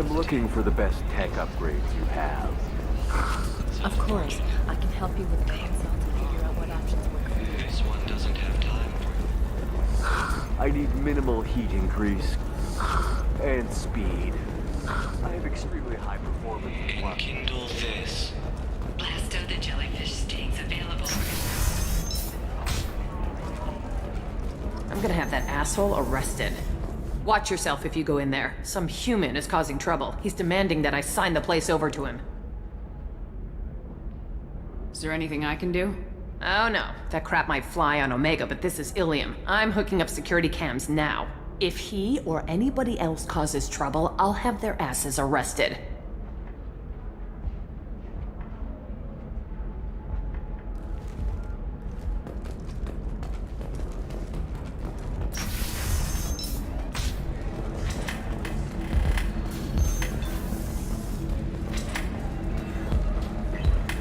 I'm looking for the best tech upgrades you have. Of course, I can help you with the console to figure out what options work for you. This one doesn't have time for I need minimal heat increase and speed. I have extremely high performance. Enkindle this. Blasto the jellyfish sting's available. I'm gonna have that asshole arrested. Watch yourself if you go in there. Some human is causing trouble. He's demanding that I sign the place over to him. Is there anything I can do? Oh no, that crap might fly on Omega, but this is Ilium. I'm hooking up security cams now. If he or anybody else causes trouble, I'll have their asses arrested.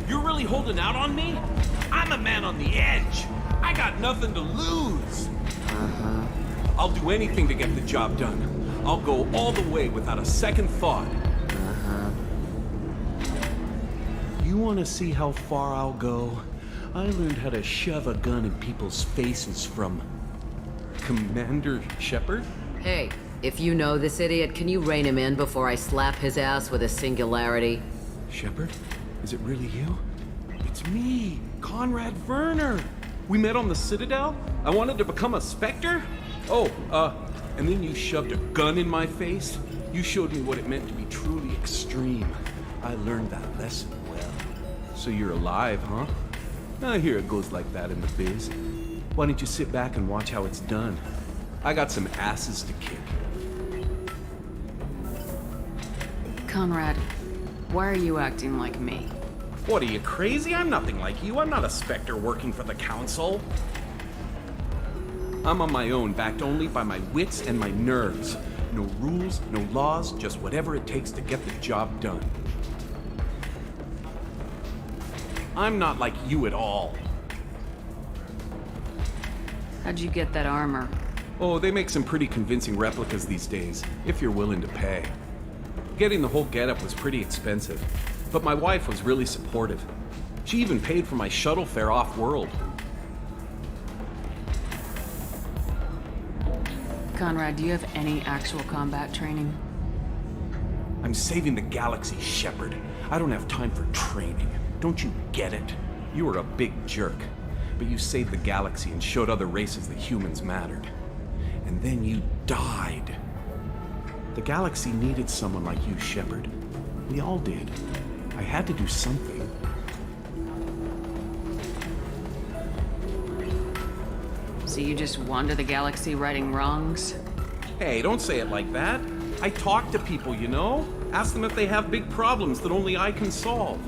You're really holding out on me? I'm a man on the edge. I got nothing to lose. I'll do anything to get the job done. I'll go all the way without a second thought. You want to see how far I'll go? I learned how to shove a gun in people's faces from Commander Shepard. Hey, if you know this idiot, can you rein him in before I slap his ass with a singularity? Shepard? Is it really you? It's me, Conrad Werner. We met on the Citadel. I wanted to become a Spectre. And then you shoved a gun in my face. You showed me what it meant to be truly extreme. I learned that lesson well. So you're alive, huh? I hear it goes like that in the biz. Why don't you sit back and watch how it's done? I got some asses to kick. Conrad, why are you acting like me? What, are you crazy? I'm nothing like you. I'm not a Spectre working for the Council. I'm on my own, backed only by my wits and my nerves. No rules, no laws, just whatever it takes to get the job done. I'm not like you at all. How'd you get that armor? Oh, they make some pretty convincing replicas these days, if you're willing to pay. Getting the whole getup was pretty expensive, but my wife was really supportive. She even paid for my shuttle fare off-world. Conrad, do you have any actual combat training? I'm saving the galaxy, Shepard. I don't have time for training. Don't you get it? You were a big jerk, but you saved the galaxy and showed other races that humans mattered. And then you died. The galaxy needed someone like you, Shepard. We all did. I had to do something. So you just wander the galaxy righting wrongs? Hey, don't say it like that. I talk to people, you know? Ask them if they have big problems that only I can solve.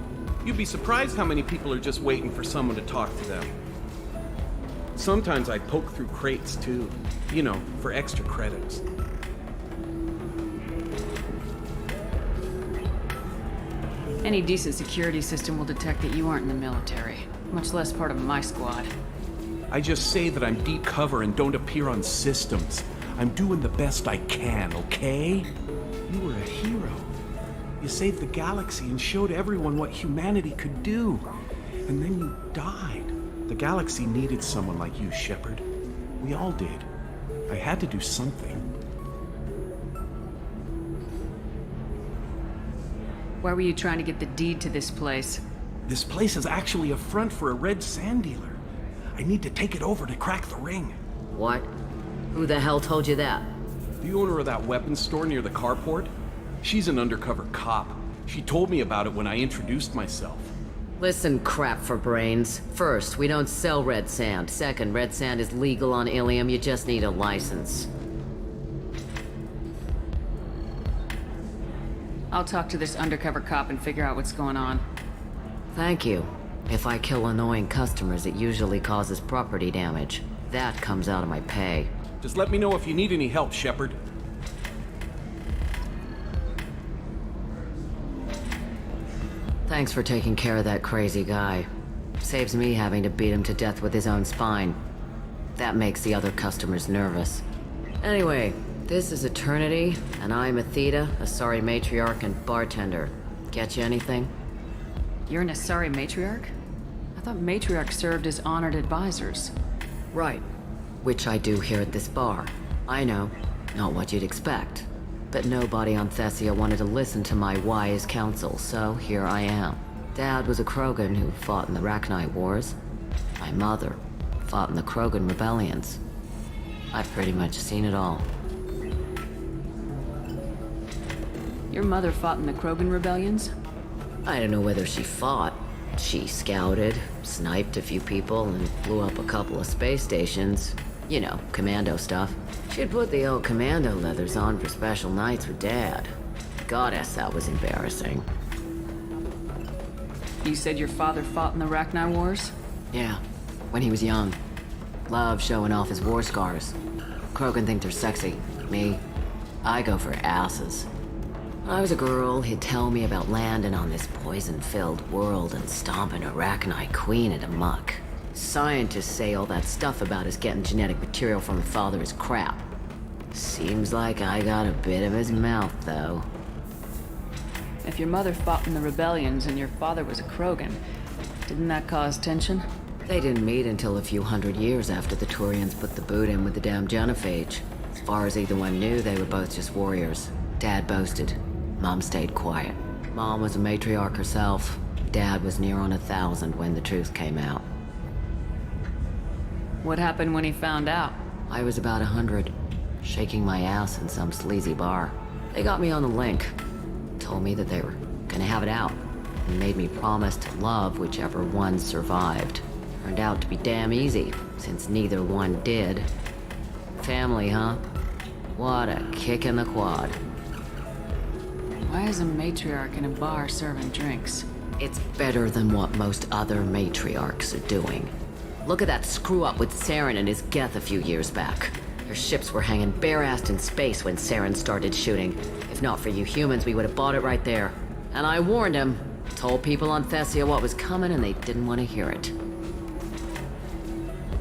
You'd be surprised how many people are just waiting for someone to talk to them. Sometimes I poke through crates, too. You know, for extra credits. Any decent security system will detect that you aren't in the military, much less part of my squad. I just say that I'm deep cover and don't appear on systems. I'm doing the best I can, okay? You were a hero. You saved the galaxy and showed everyone what humanity could do. And then you died. The galaxy needed someone like you, Shepard. We all did. I had to do something. Why were you trying to get the deed to this place? This place is actually a front for a red sand dealer. I need to take it over to crack the ring. What? Who the hell told you that? The owner of that weapons store near the carport? She's an undercover cop. She told me about it when I introduced myself. Listen, crap for brains. First, we don't sell red sand. Second, red sand is legal on Ilium. You just need a license. I'll talk to this undercover cop and figure out what's going on. Thank you. If I kill annoying customers, it usually causes property damage. That comes out of my pay. Just let me know if you need any help, Shepard. Thanks for taking care of that crazy guy. Saves me having to beat him to death with his own spine. That makes the other customers nervous. Anyway, This is Eternity, and I'm Athena, Asari matriarch and bartender. Get you anything? You're an Asari matriarch? I thought matriarchs served as honored advisors. Right. Which I do here at this bar. I know, not what you'd expect. But nobody on Thessia wanted to listen to my wise counsel, so here I am. Dad was a Krogan who fought in the Rachni Wars. My mother fought in the Krogan rebellions. I've pretty much seen it all. Your mother fought in the Krogan rebellions? I don't know whether she fought. She scouted, sniped a few people, and blew up a couple of space stations. You know, commando stuff. She'd put the old commando leathers on for special nights with Dad. Goddess, that was embarrassing. You said your father fought in the Rachni Wars? Yeah, when he was young. Loved showing off his war scars. Krogan think they're sexy. Me, I go for asses. When I was a girl, he'd tell me about landing on this poison-filled world and stomping a Rachni queen into muck. Scientists say all that stuff about us getting genetic material from her father is crap. Seems like I got a bit of his mouth, though. If your mother fought in the rebellions and your father was a Krogan, didn't that cause tension? They didn't meet until a few hundred years after the Turians put the boot in with the damn genophage. As far as either one knew, they were both just warriors. Dad boasted. Mom stayed quiet. Mom was a matriarch herself. Dad was near on 1,000 when the truth came out. What happened when he found out? I was about 100, shaking my ass in some sleazy bar. They got me on the link. Told me that they were gonna have it out, and made me promise to love whichever one survived. Turned out to be damn easy, since neither one did. Family, huh? What a kick in the quad. Why is a matriarch in a bar serving drinks? It's better than what most other matriarchs are doing. Look at that screw-up with Saren and his Geth a few years back. Their ships were hanging bare-assed in space when Saren started shooting. If not for you humans, we would have bought it right there. And I warned him. Told people on Thessia what was coming, and they didn't want to hear it.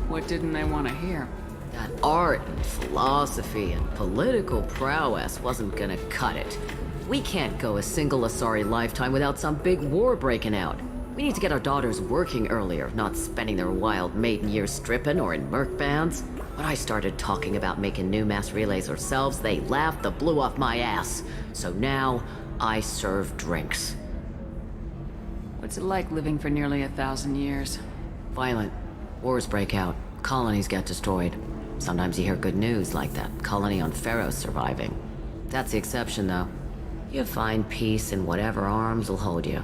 What didn't they want to hear? That art and philosophy and political prowess wasn't gonna cut it. We can't go a single Asari lifetime without some big war breaking out. We need to get our daughters working earlier, not spending their wild maiden years stripping or in merc bands. When I started talking about making new mass relays ourselves, they laughed the blue off my ass. So now, I serve drinks. What's it like living for nearly 1,000 years? Violent. Wars break out. Colonies get destroyed. Sometimes you hear good news, like that colony on Pharaoh surviving. That's the exception, though. You find peace in whatever arms will hold you.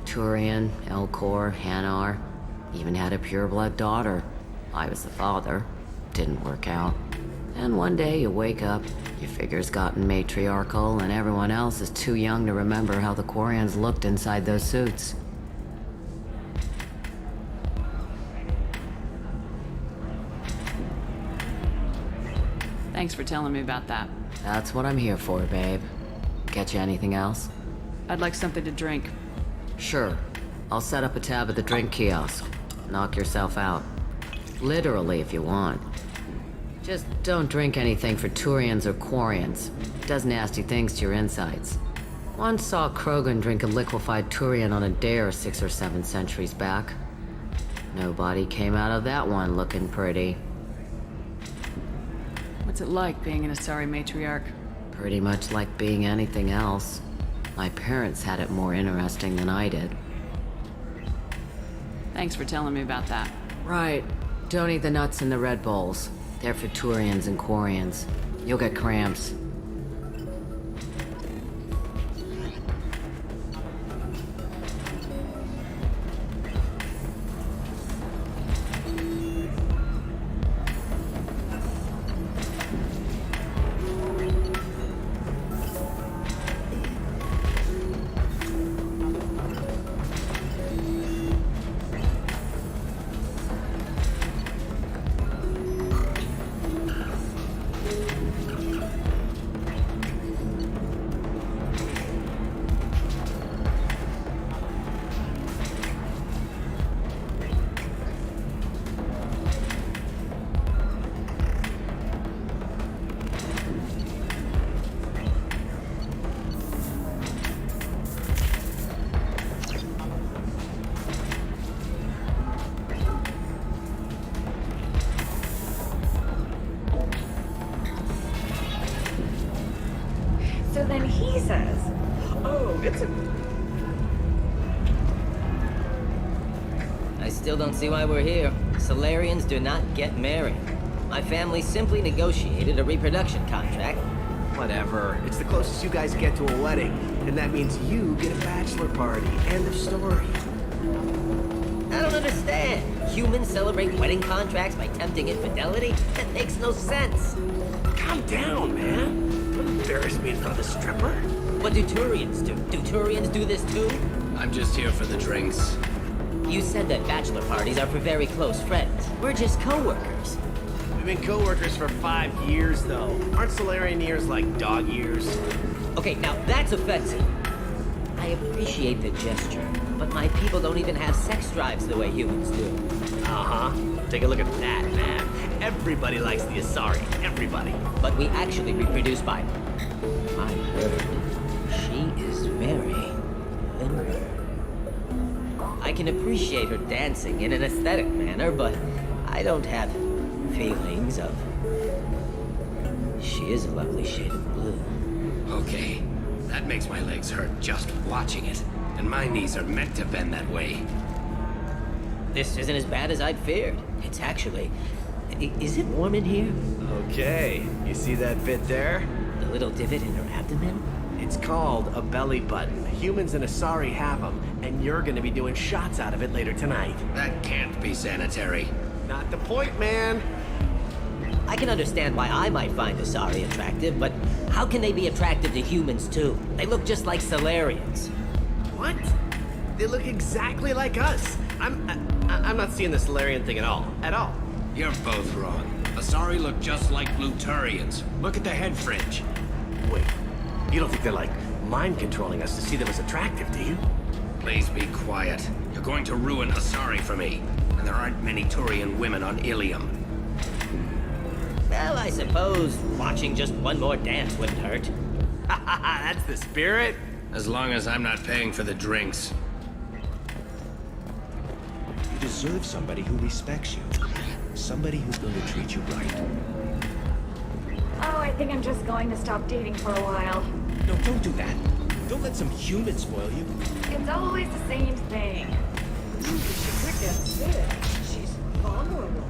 Turian, Elcor, Hanar. Even had a pureblood daughter. I was the father. Didn't work out. And one day you wake up, your figure's gotten matriarchal, and everyone else is too young to remember how the Quarians looked inside those suits. Thanks for telling me about that. That's what I'm here for, babe. Get you anything else? I'd like something to drink. Sure. I'll set up a tab at the drink kiosk. Knock yourself out. Literally, if you want. Just don't drink anything for Turians or Quarians. Does nasty things to your insides. Once saw Krogan drink a liquefied Turian on a dare 6 or 7 centuries back. Nobody came out of that one looking pretty. What's it like being an Asari matriarch? Pretty much like being anything else. My parents had it more interesting than I did. Thanks for telling me about that. Right. Don't eat the nuts in the Red Bowls. They're for Turians and Quarians. You'll get cramps. I still don't see why we're here. Solarians do not get married. My family simply negotiated a reproduction contract. Whatever. It's the closest you guys get to a wedding. And that means you get a bachelor party. End of story. I don't understand. Humans celebrate wedding contracts by tempting infidelity? That makes no sense. Calm down, man. Don't embarrass me in front of the stripper. What do Turians do? Do Turians do this too? I'm just here for the drinks. You said that bachelor parties are for very close friends. We're just co-workers. We've been co-workers for 5 years, though. Aren't Solarian years like dog years? Okay, now that's offensive. I appreciate the gesture, but my people don't even have sex drives the way humans do. Uh-huh. Take a look at that, man. Everybody likes the Asari. Everybody. But we actually reproduce by... My word. She is very limber. I can appreciate her dancing in an aesthetic manner, but I don't have feelings of... She is a lovely shade of blue. Okay, that makes my legs hurt just watching it. And my knees are meant to bend that way. This isn't as bad as I'd feared. It's actually... Is it warm in here? Okay. You see that bit there? The little divot in her abdomen? It's called a belly button. Humans and Asari have them, and you're gonna be doing shots out of it later tonight. That can't be sanitary. Not the point, man. I can understand why I might find Asari attractive, but how can they be attractive to humans too? They look just like Solarians. What? They look exactly like us. I'm not seeing the Solarian thing at all. At all. You're both wrong. Asari look just like blue Turians. Look at the head fringe. Wait. You don't think they're like mind controlling us to see them as attractive, do you? Please be quiet. You're going to ruin Asari for me. And there aren't many Turian women on Ilium. Well, I suppose watching just one more dance wouldn't hurt. That's the spirit. As long as I'm not paying for the drinks. You deserve somebody who respects you. Somebody who's going to treat you right. Oh, I think I'm just going to stop dating for a while. No, don't do that. Don't let some human spoil you. It's always the same thing. She's quick and sick. She's vulnerable.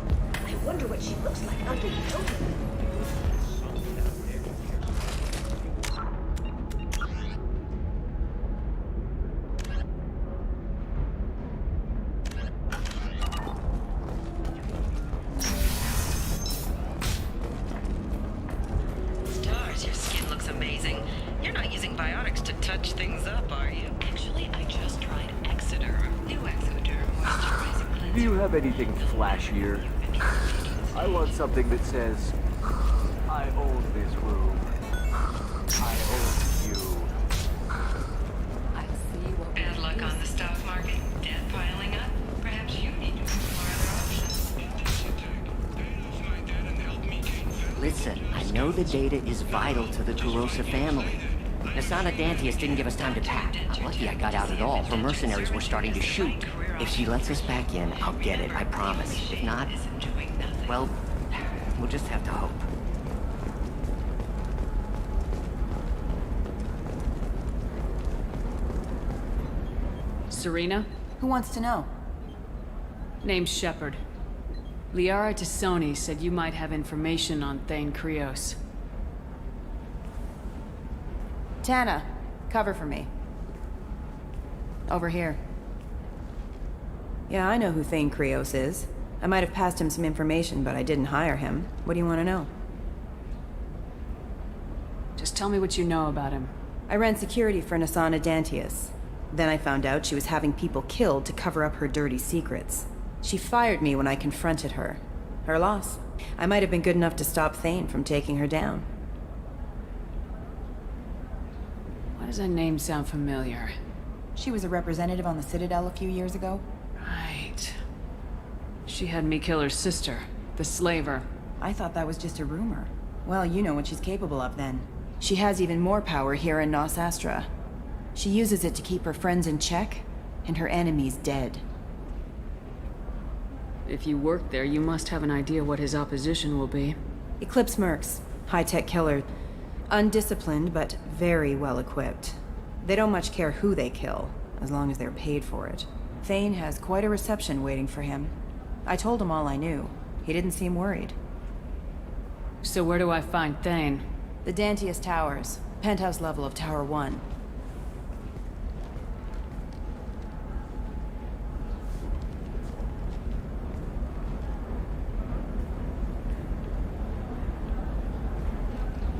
I wonder what she looks like under the coat. Stars, your skin looks amazing. You're not using biotics to touch things up, are you? Actually, I just tried Exoderm. New Exoderm moisturizing cleanser. Do you have anything flashier? I want something that says, I own this room. I own you. I see what Bad luck on the stock market. Debt piling up. Perhaps you need to explore other options. Listen, I know the data is vital to the Kurosa family. Nasana Dantius didn't give us time to pack. I'm lucky I got out at all. Her mercenaries were starting to shoot. If she lets us back in, I'll get it, I promise. If not, well, we'll just have to hope. Serena? Who wants to know? Name's Shepard. Liara Tassoni said you might have information on Thane Krios. Tana, cover for me. Over here. Yeah, I know who Thane Krios is. I might have passed him some information, but I didn't hire him. What do you want to know? Just tell me what you know about him. I ran security for Nasana Dantius. Then I found out she was having people killed to cover up her dirty secrets. She fired me when I confronted her. Her loss. I might have been good enough to stop Thane from taking her down. Why does that name sound familiar? She was a representative on the Citadel a few years ago. Right. She had me kill her sister, the slaver. I thought that was just a rumor. Well, you know what she's capable of then. She has even more power here in Nos Astra. She uses it to keep her friends in check, and her enemies dead. If you work there, you must have an idea what his opposition will be. Eclipse Mercs. High-tech killer. Undisciplined, but very well equipped. They don't much care who they kill, as long as they're paid for it. Thane has quite a reception waiting for him. I told him all I knew. He didn't seem worried. So where do I find Thane? The Dantius Towers. Penthouse level of Tower 1.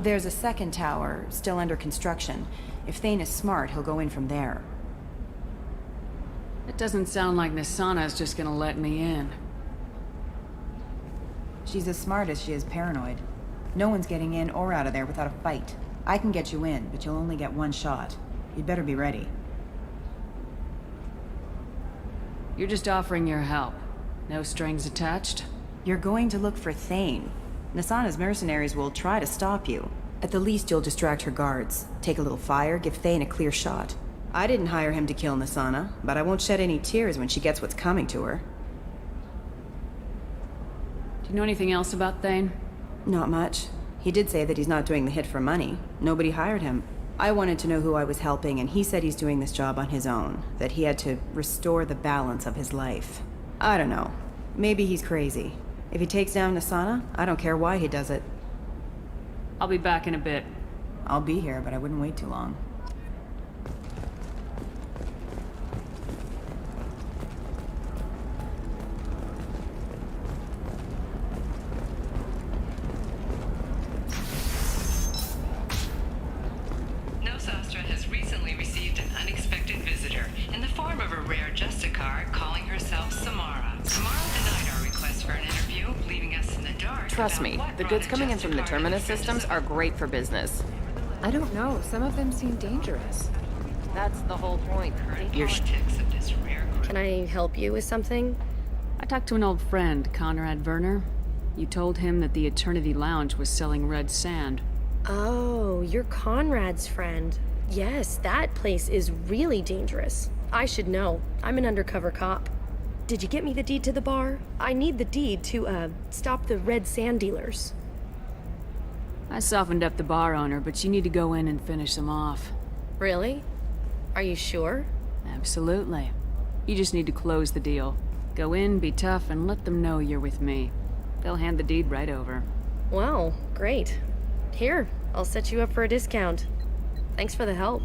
There's a second tower, still under construction. If Thane is smart, he'll go in from there. It doesn't sound like Nasana's just gonna let me in. She's as smart as she is paranoid. No one's getting in or out of there without a fight. I can get you in, but you'll only get one shot. You'd better be ready. You're just offering your help. No strings attached? You're going to look for Thane. Nasana's mercenaries will try to stop you. At the least, you'll distract her guards. Take a little fire, give Thane a clear shot. I didn't hire him to kill Nasana, but I won't shed any tears when she gets what's coming to her. Do you know anything else about Thane? Not much. He did say that he's not doing the hit for money. Nobody hired him. I wanted to know who I was helping, and he said he's doing this job on his own. That he had to restore the balance of his life. I don't know. Maybe he's crazy. If he takes down Nasana, I don't care why he does it. I'll be back in a bit. I'll be here, but I wouldn't wait too long. Nosastra has recently received an unexpected visitor in the form of a rare Justicar calling herself Samara. Samara denied our request for an interview, leaving us in the dark. Trust about me, what the brought goods a coming in from the Justicar Terminus into systems Frisco. are great for business. I don't know. Some of them seem dangerous. That's the whole point. You're Politics of this rare group. Can I help you with something? I talked to an old friend, Conrad Werner. You told him that the Eternity Lounge was selling red sand. Oh, you're Conrad's friend. Yes, that place is really dangerous. I should know. I'm an undercover cop. Did you get me the deed to the bar? I need the deed to, stop the red sand dealers. I softened up the bar owner, but you need to go in and finish them off. Really? Are you sure? Absolutely. You just need to close the deal. Go in, be tough, and let them know you're with me. They'll hand the deed right over. Wow, great. Here, I'll set you up for a discount. Thanks for the help.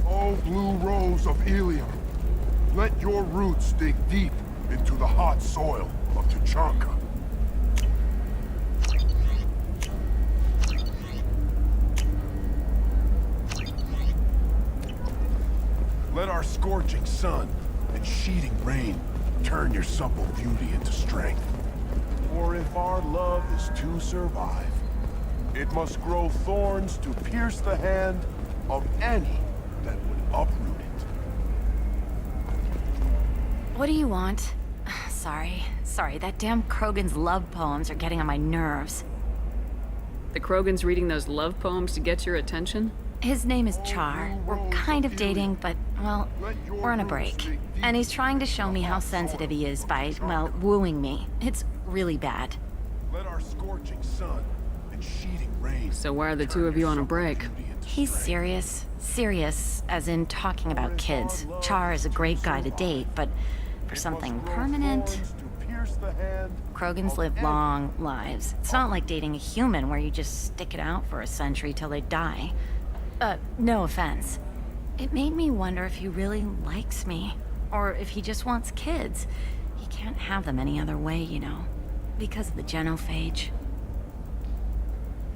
Oh, blue rose of Ilium, let your roots dig deep into the hot soil of Tuchanka. Let our scorching sun and sheeting rain turn your supple beauty into strength. For if our love is to survive, it must grow thorns to pierce the hand of any that would uproot it. What do you want? Sorry, that damn Krogan's love poems are getting on my nerves. The Krogan's reading those love poems to get your attention? His name is Char. We're kind of dating, but, well, we're on a break. And he's trying to show me how sensitive he is by, well, wooing me. It's really bad. Let our scorching sun and sheeting rain. So why are the two of you on a break? He's serious. Serious, as in talking about kids. Char is a great guy to date, but for something permanent... Krogans live long lives. It's not like dating a human where you just stick it out for a century till they die. No offense. It made me wonder if he really likes me. Or if he just wants kids. He can't have them any other way, you know. Because of the genophage.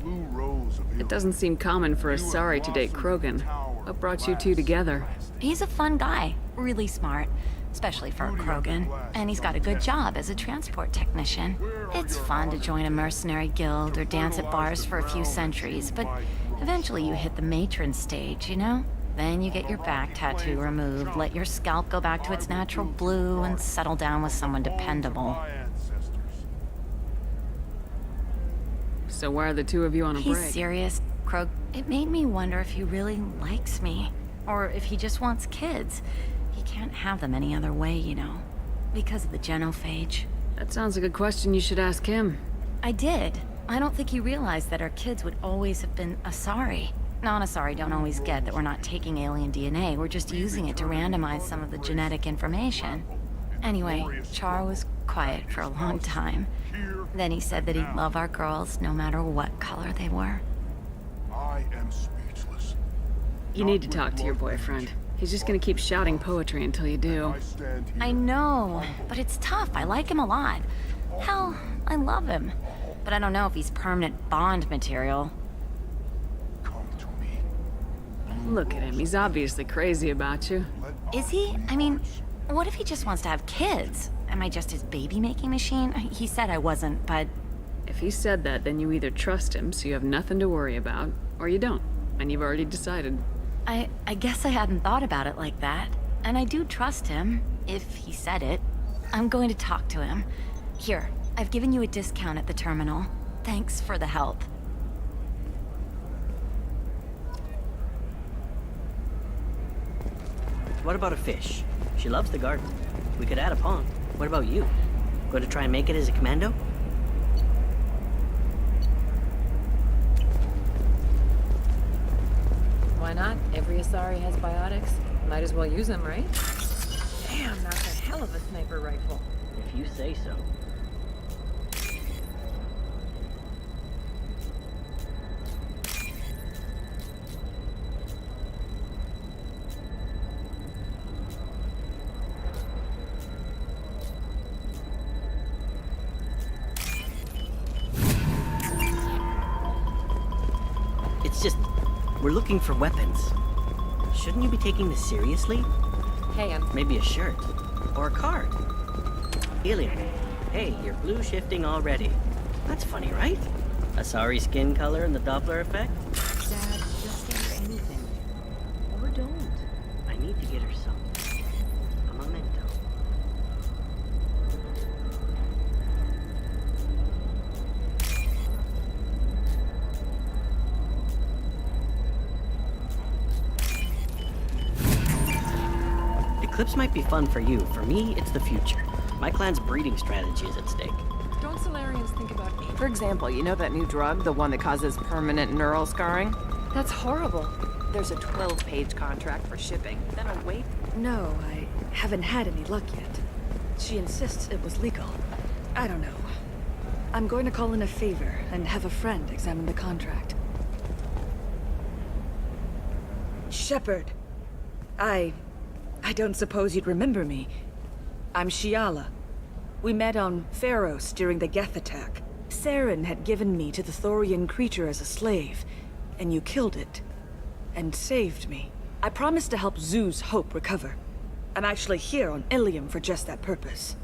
Blue rose of It doesn't seem common for Asari to date Krogan. What brought you two together? He's a fun guy. Really smart. Especially for a Krogan. And he's got a good job as a transport technician. It's fun to join a mercenary guild or dance at bars for a few centuries, but eventually you hit the matron stage, you know? Then you get your back tattoo removed, let your scalp go back to its natural blue, and settle down with someone dependable. So why are the two of you on a break? He's serious, Krog. It made me wonder if he really likes me. Or if he just wants kids. He can't have them any other way, you know. Because of the genophage. That sounds like a question you should ask him. I did. I don't think he realized that our kids would always have been Asari. Non-Asari don't always get that we're not taking alien DNA, we're just using it to randomize some of the genetic information. Anyway, Char was quiet for a long time. Then he said that he'd love our girls no matter what color they were. I am speechless. You need to talk to your boyfriend. He's just gonna keep shouting poetry until you do. I know, but it's tough. I like him a lot. Hell, I love him. But I don't know if he's permanent Bond material. Look at him. He's obviously crazy about you. Is he? I mean, what if he just wants to have kids? Am I just his baby-making machine? He said I wasn't, but... If he said that, then you either trust him so you have nothing to worry about, or you don't, and you've already decided. I guess I hadn't thought about it like that. And I do trust him, if he said it. I'm going to talk to him. Here, I've given you a discount at the terminal. Thanks for the help. What about a fish? She loves the garden. We could add a pond. What about you? Going to try and make it as a commando? Why not? Every Asari has biotics. Might as well use them, right? Damn, that's a hell of a sniper rifle. If you say so. It's just, we're looking for weapons. Shouldn't you be taking this seriously? Hey, Maybe a shirt. Or a card. Ilium. Hey, you're blue shifting already. That's funny, right? Asari skin color and the Doppler effect? Dad, just say anything. Or don't. I need to get her something. A memento. Eclipse might be fun for you. For me, it's the future. My clan's breeding strategy is at stake. Don't Solarians think about me? For example, you know that new drug, the one that causes permanent neural scarring? That's horrible. There's a 12-page contract for shipping. Then I wait. No, I haven't had any luck yet. She insists it was legal. I don't know. I'm going to call in a favor and have a friend examine the contract. Shepard. I don't suppose you'd remember me. I'm Shiala. We met on Pharos during the Geth attack. Saren had given me to the Thorian creature as a slave, and you killed it. And saved me. I promised to help Zoo's Hope recover. I'm actually here on Ilium for just that purpose.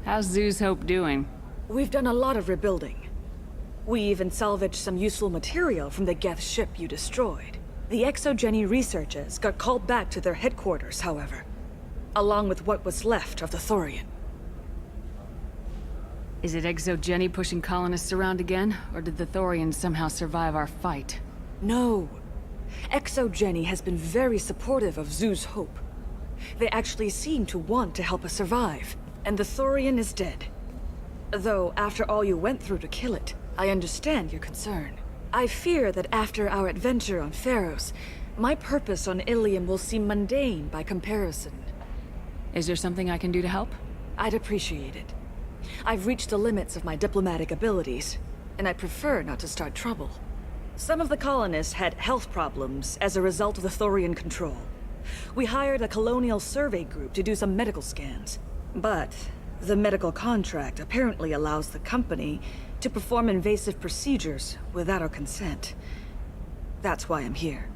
How's Zoo's Hope doing? We've done a lot of rebuilding. We even salvaged some useful material from the Geth ship you destroyed. The Exogeny researchers got called back to their headquarters, however, along with what was left of the Thorian. Is it Exogeny pushing colonists around again, or did the Thorians somehow survive our fight? No. Exogeny has been very supportive of Zoo's Hope. They actually seem to want to help us survive, and the Thorian is dead. Though, after all you went through to kill it, I understand your concern. I fear that after our adventure on Pharos, my purpose on Ilium will seem mundane by comparison. Is there something I can do to help? I'd appreciate it. I've reached the limits of my diplomatic abilities, and I prefer not to start trouble. Some of the colonists had health problems as a result of the Thorian control. We hired a colonial survey group to do some medical scans. But the medical contract apparently allows the company to perform invasive procedures without our consent. That's why I'm here.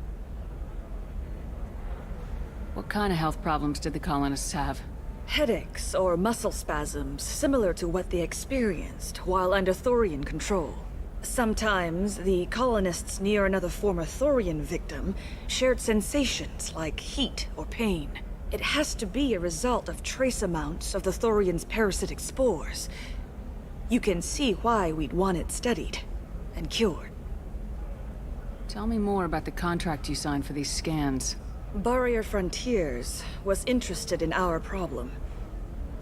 What kind of health problems did the colonists have? Headaches or muscle spasms similar to what they experienced while under Thorian control. Sometimes the colonists near another former Thorian victim shared sensations like heat or pain. It has to be a result of trace amounts of the Thorian's parasitic spores. You can see why we'd want it studied and cured. Tell me more about the contract you signed for these scans. Barrier Frontiers was interested in our problem.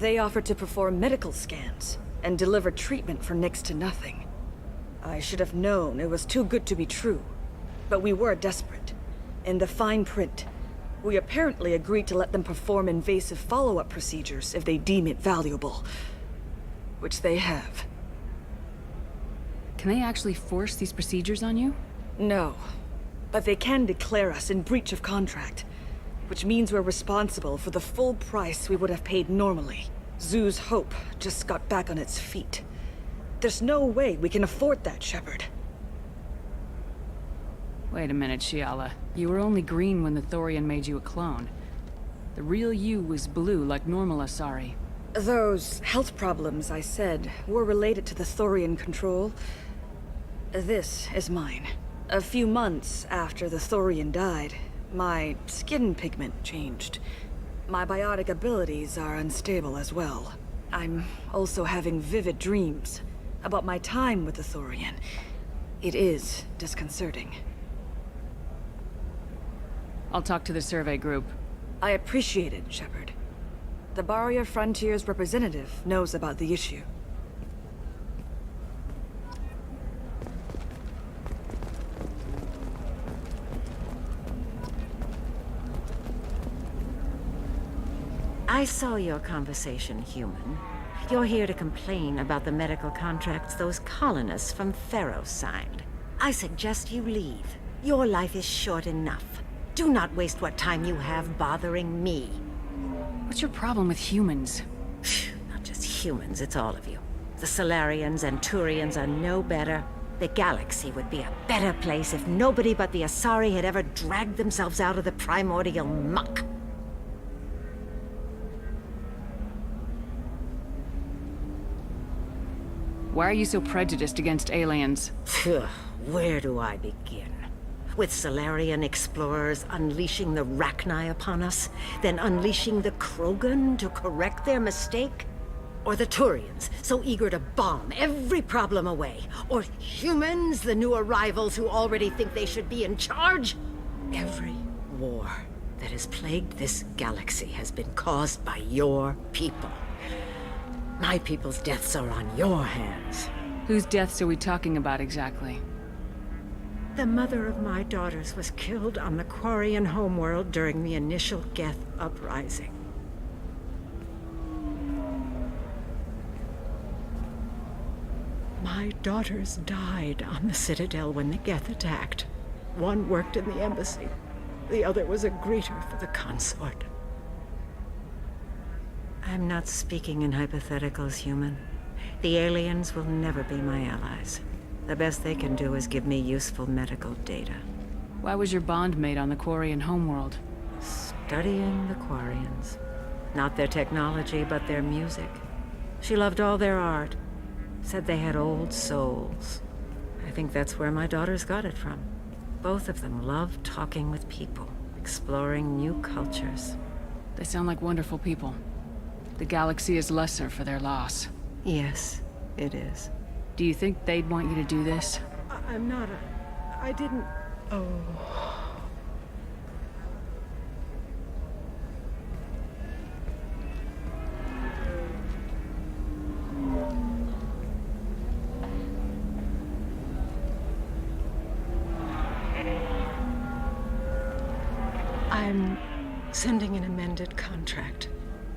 They offered to perform medical scans and deliver treatment for next to nothing. I should have known it was too good to be true, but we were desperate. In the fine print, we apparently agreed to let them perform invasive follow-up procedures if they deem it valuable. Which they have. Can they actually force these procedures on you? No. But they can declare us in breach of contract, which means we're responsible for the full price we would have paid normally. Zoo's Hope just got back on its feet. There's no way we can afford that, Shepard. Wait a minute, Shiala. You were only green when the Thorian made you a clone. The real you was blue, like normal Asari. Those health problems I said were related to the Thorian control. This is mine. A few months after the Thorian died, my skin pigment changed. My biotic abilities are unstable as well. I'm also having vivid dreams about my time with the Thorian. It is disconcerting. I'll talk to the survey group. I appreciate it, Shepard. The Barrier Frontiers representative knows about the issue. I saw your conversation, human. You're here to complain about the medical contracts those colonists from Theros signed. I suggest you leave. Your life is short enough. Do not waste what time you have bothering me. What's your problem with humans? Not just humans, it's all of you. The Solarians and Turians are no better. The galaxy would be a better place if nobody but the Asari had ever dragged themselves out of the primordial muck. Why are you so prejudiced against aliens? Where do I begin? With Solarian explorers unleashing the Rachni upon us, then unleashing the Krogan to correct their mistake? Or the Turians, so eager to bomb every problem away? Or humans, the new arrivals who already think they should be in charge? Every war that has plagued this galaxy has been caused by your people. My people's deaths are on your hands. Whose deaths are we talking about exactly? The mother of my daughters was killed on the Quarian homeworld during the initial Geth uprising. My daughters died on the Citadel when the Geth attacked. One worked in the embassy. The other was a greeter for the consort. I'm not speaking in hypotheticals, human. The aliens will never be my allies. The best they can do is give me useful medical data. Why was your bond made on the Quarian homeworld? Studying the Quarians. Not their technology, but their music. She loved all their art. Said they had old souls. I think that's where my daughters got it from. Both of them loved talking with people, exploring new cultures. They sound like wonderful people. The galaxy is lesser for their loss. Yes, it is. Do you think they'd want you to do this? I'm not I didn't... Oh... I'm sending an amended contract.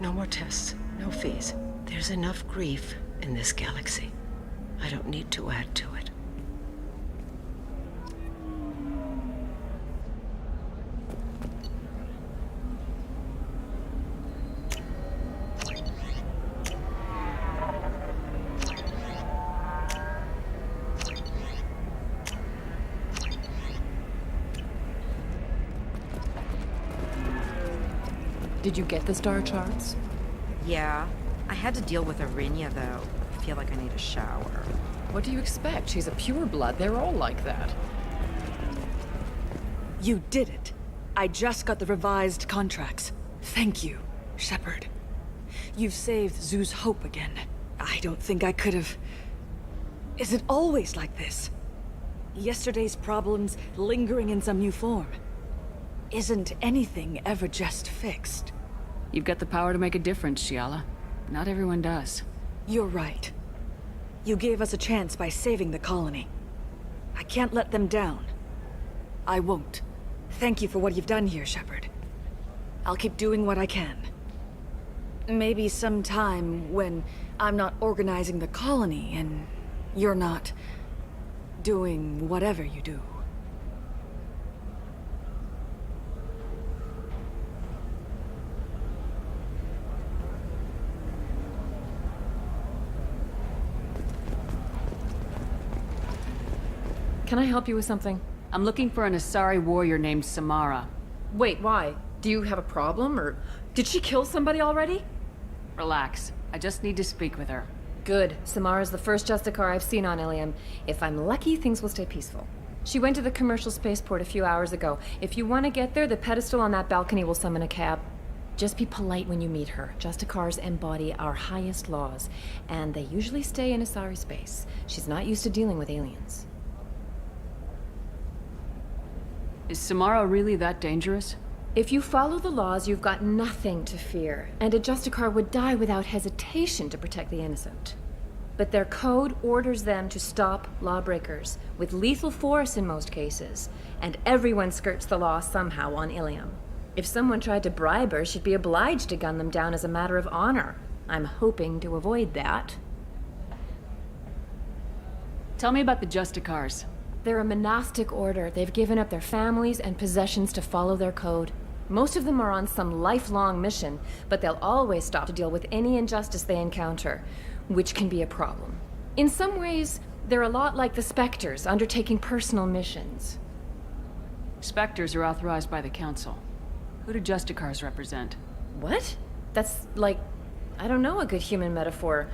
No more tests, no fees. There's enough grief in this galaxy. I don't need to add to it. Did you get the star charts? Yeah. I had to deal with Arinia, though. I feel like I need a shower. What do you expect? She's a pureblood. They're all like that. You did it. I just got the revised contracts. Thank you, Shepard. You've saved Zoo's hope again. I don't think I could have... Is it always like this? Yesterday's problems lingering in some new form. Isn't anything ever just fixed? You've got the power to make a difference, Shiala. Not everyone does. You're right. You gave us a chance by saving the colony. I can't let them down. I won't. Thank you for what you've done here, Shepard. I'll keep doing what I can. Maybe sometime when I'm not organizing the colony and you're not doing whatever you do. Can I help you with something? I'm looking for an Asari warrior named Samara. Wait, why? Do you have a problem, or did she kill somebody already? Relax. I just need to speak with her. Good. Samara's the first Justicar I've seen on Ilium. If I'm lucky, things will stay peaceful. She went to the commercial spaceport a few hours ago. If you want to get there, the pedestal on that balcony will summon a cab. Just be polite when you meet her. Justicars embody our highest laws, and they usually stay in Asari space. She's not used to dealing with aliens. Is Samara really that dangerous? If you follow the laws, you've got nothing to fear, and a Justicar would die without hesitation to protect the innocent. But their code orders them to stop lawbreakers, with lethal force in most cases, and everyone skirts the law somehow on Ilium. If someone tried to bribe her, she'd be obliged to gun them down as a matter of honor. I'm hoping to avoid that. Tell me about the Justicars. They're a monastic order. They've given up their families and possessions to follow their code. Most of them are on some lifelong mission, but they'll always stop to deal with any injustice they encounter, which can be a problem. In some ways, they're a lot like the Spectres, undertaking personal missions. Spectres are authorized by the Council. Who do Justicars represent? What? That's like, I don't know a good human metaphor.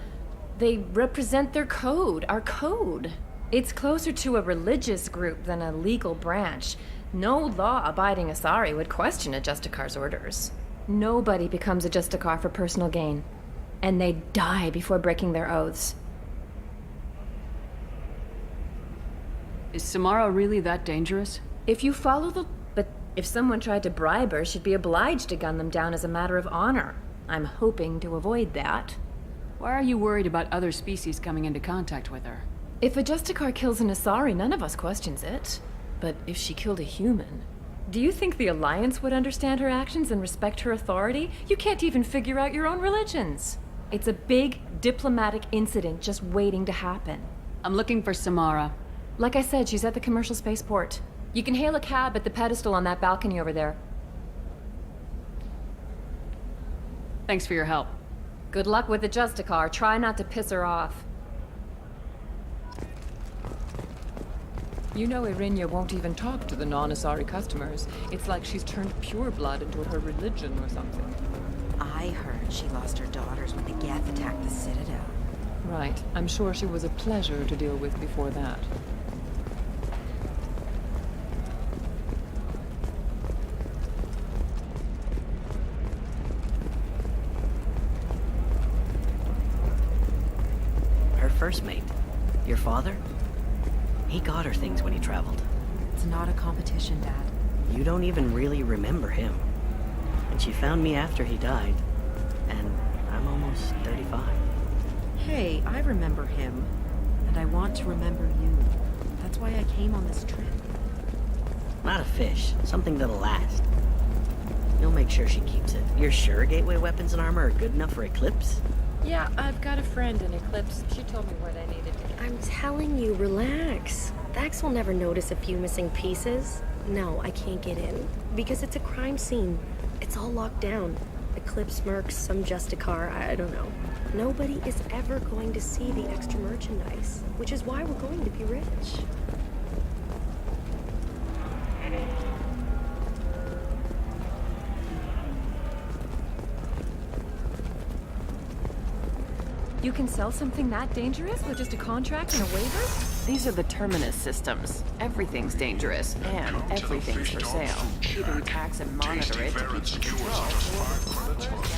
They represent their code, our code. It's closer to a religious group than a legal branch. No law-abiding Asari would question a Justicar's orders. Nobody becomes a Justicar for personal gain. And they die before breaking their oaths. Is Samara really that dangerous? If you follow the... But if someone tried to bribe her, she'd be obliged to gun them down as a matter of honor. I'm hoping to avoid that. Why are you worried about other species coming into contact with her? If a Justicar kills an Asari, none of us questions it. But if she killed a human... Do you think the Alliance would understand her actions and respect her authority? You can't even figure out your own religions. It's a big, diplomatic incident just waiting to happen. I'm looking for Samara. Like I said, she's at the commercial spaceport. You can hail a cab at the pedestal on that balcony over there. Thanks for your help. Good luck with the Justicar. Try not to piss her off. You know Irinia won't even talk to the non-Asari customers. It's like she's turned pureblood into her religion or something. I heard she lost her daughters when the Geth attacked the Citadel. Right. I'm sure she was a pleasure to deal with before that. Her first mate. Your father? He got her things when he traveled. It's not a competition, Dad. You don't even really remember him. And she found me after he died. And I'm almost 35. Hey, I remember him. And I want to remember you. That's why I came on this trip. Not a fish. Something that'll last. You'll make sure she keeps it. You're sure Gateway weapons and armor are good enough for Eclipse? Yeah, I've got a friend in Eclipse. She told me what I needed to get. I'm telling you, relax. Vax will never notice a few missing pieces. No, I can't get in. Because it's a crime scene. It's all locked down. Eclipse mercs, some Justicar, I don't know. Nobody is ever going to see the extra merchandise, which is why we're going to be rich. You can sell something that dangerous with just a contract and a waiver? These are the Terminus systems. Everything's dangerous, and everything's for sale. Either we tax and monitor it to keep control.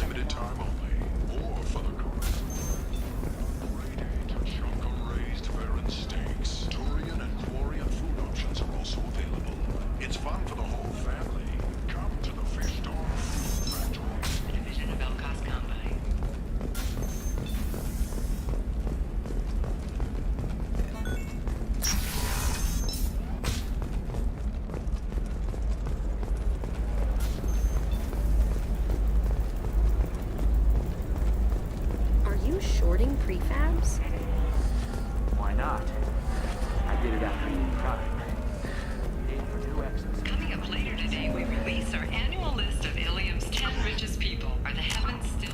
Limited time only. Or for the raised Baron steaks. Turian and Quarian food you shorting prefabs? Why not? I did it after eating crime. Aim for new exits. Coming up later today, we release our annual list of Ilium's 10 richest people. Are the heavens still...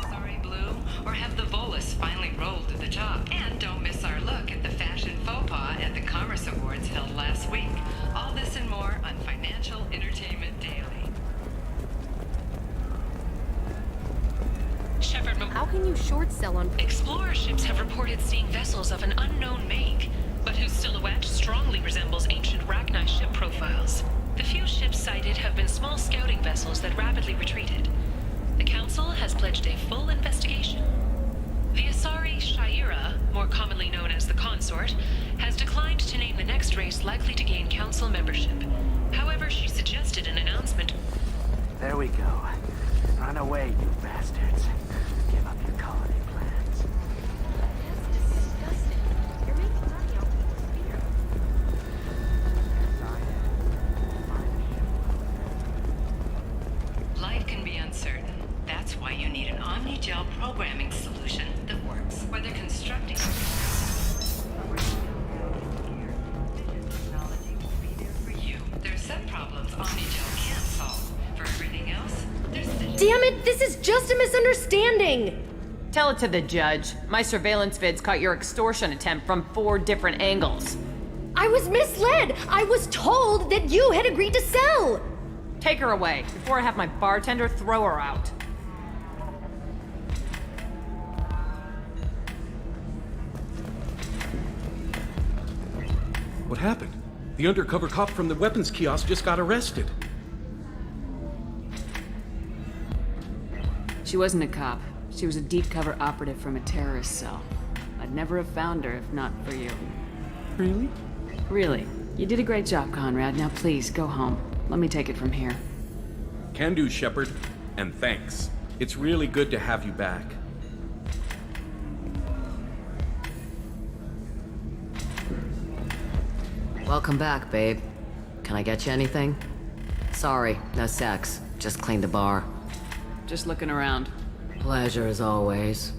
Sorry, Blue? Or have the Volus finally rolled to the top? And don't miss our look at the fashion faux pas at the Commerce Awards held last week. All this and more on Financial Entertainment Daily. Shepard, How can you short sell on... Explorer ships have reported seeing vessels of an unknown make, but whose silhouette strongly resembles ancient Rachni ship profiles. The few ships sighted have been small scouting vessels that rapidly retreated. The Council has pledged a full investigation. The Asari Shaira, more commonly known as the Consort, has declined to name the next race likely to gain Council membership. However, she suggested an announcement. There we go. Run away, you bastards. Give up your colony plans. Life can be uncertain. That's why you need an Omnigel programming solution that works. Whether constructing... Technology will be there for you. There are some problems Omnigel can't solve. For everything else, there's... Damn it, this is just a misunderstanding! Tell it to the judge. My surveillance vids caught your extortion attempt from 4 different angles. I was misled! I was told that you had agreed to sell! Take her away, before I have my bartender throw her out. What happened? The undercover cop from the weapons kiosk just got arrested. She wasn't a cop. She was a deep cover operative from a terrorist cell. I'd never have found her if not for you. Really? Really. You did a great job, Conrad. Now please, go home. Let me take it from here. Can do, Shepard. And thanks. It's really good to have you back. Welcome back, babe. Can I get you anything? Sorry, no sex. Just cleaned the bar. Just looking around. Pleasure as always.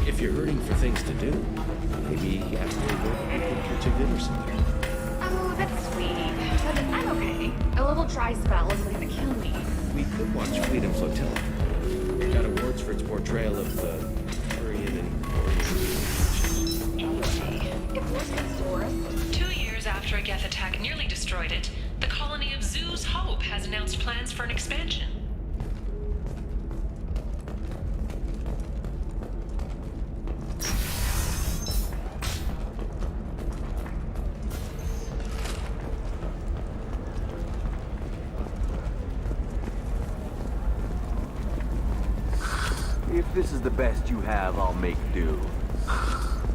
If you're hurting for things to do, maybe after work we could catch a dinner somewhere. Oh, that's sweet. But I'm okay. A little dry spell isn't gonna kill me. We could watch Fleet and Flotilla. It got awards for its portrayal of the Korean and Anyway, if worse comes to worse... 2 years after a Geth attack nearly destroyed it, the colony of Zoo's Hope has announced plans for an expansion. If this is the best you have, I'll make do.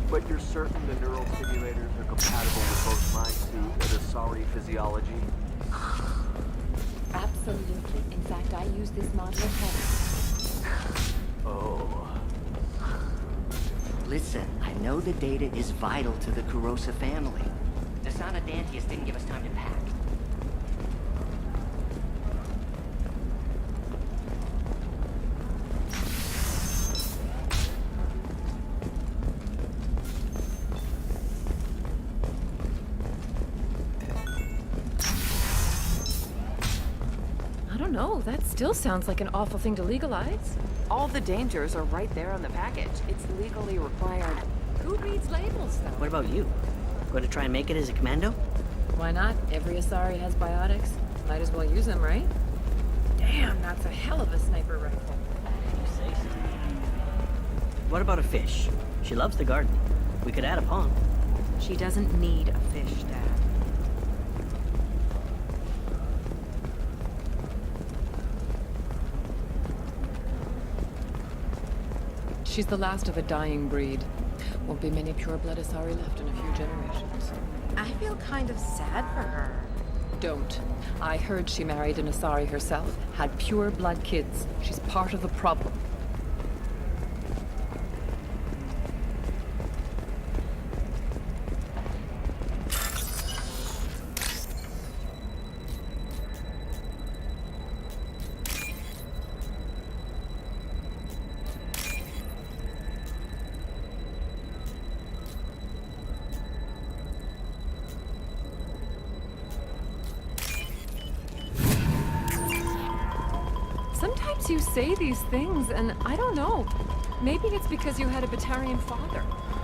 But you're certain the neural simulators are compatible with both my suit and Asari physiology? Absolutely. In fact, I use this model of heaven. Oh. Listen, I know the data is vital to the Kurosa family. Nasana Dantius didn't give us time to pack. I don't know, that still sounds like an awful thing to legalize. All the dangers are right there on the package. It's legally required. Who reads labels, though? What about you? Going to try and make it as a commando? Why not? Every Asari has biotics. Might as well use them, right? Damn, that's a hell of a sniper rifle. What about a fish? She loves the garden. We could add a pond. She doesn't need a fish, Dad. She's the last of a dying breed. Won't be many pure-blood Asari left in a few generations. I feel kind of sad for her. Don't. I heard she married an Asari herself, had pure-blood kids. She's part of the problem. Sometimes you say these things, and I don't know. Maybe it's because you had a Batarian father.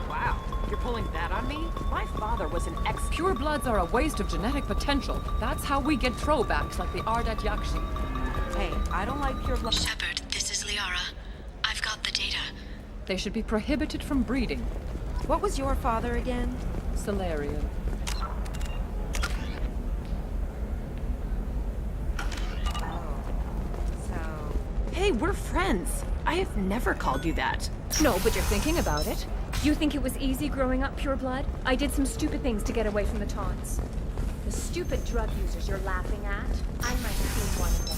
Wow, you're pulling that on me? My father was an ex... Purebloods are a waste of genetic potential. That's how we get throwbacks like the Ardat Yakshi. Hey, I don't like pureblood... Shepard, this is Liara. I've got the data. They should be prohibited from breeding. What was your father again? Salarian. Hey, we're friends. I have never called you that. No, but you're thinking about it. You think it was easy growing up, Pureblood? I did some stupid things to get away from the taunts. The stupid drug users you're laughing at, I might have been one of them.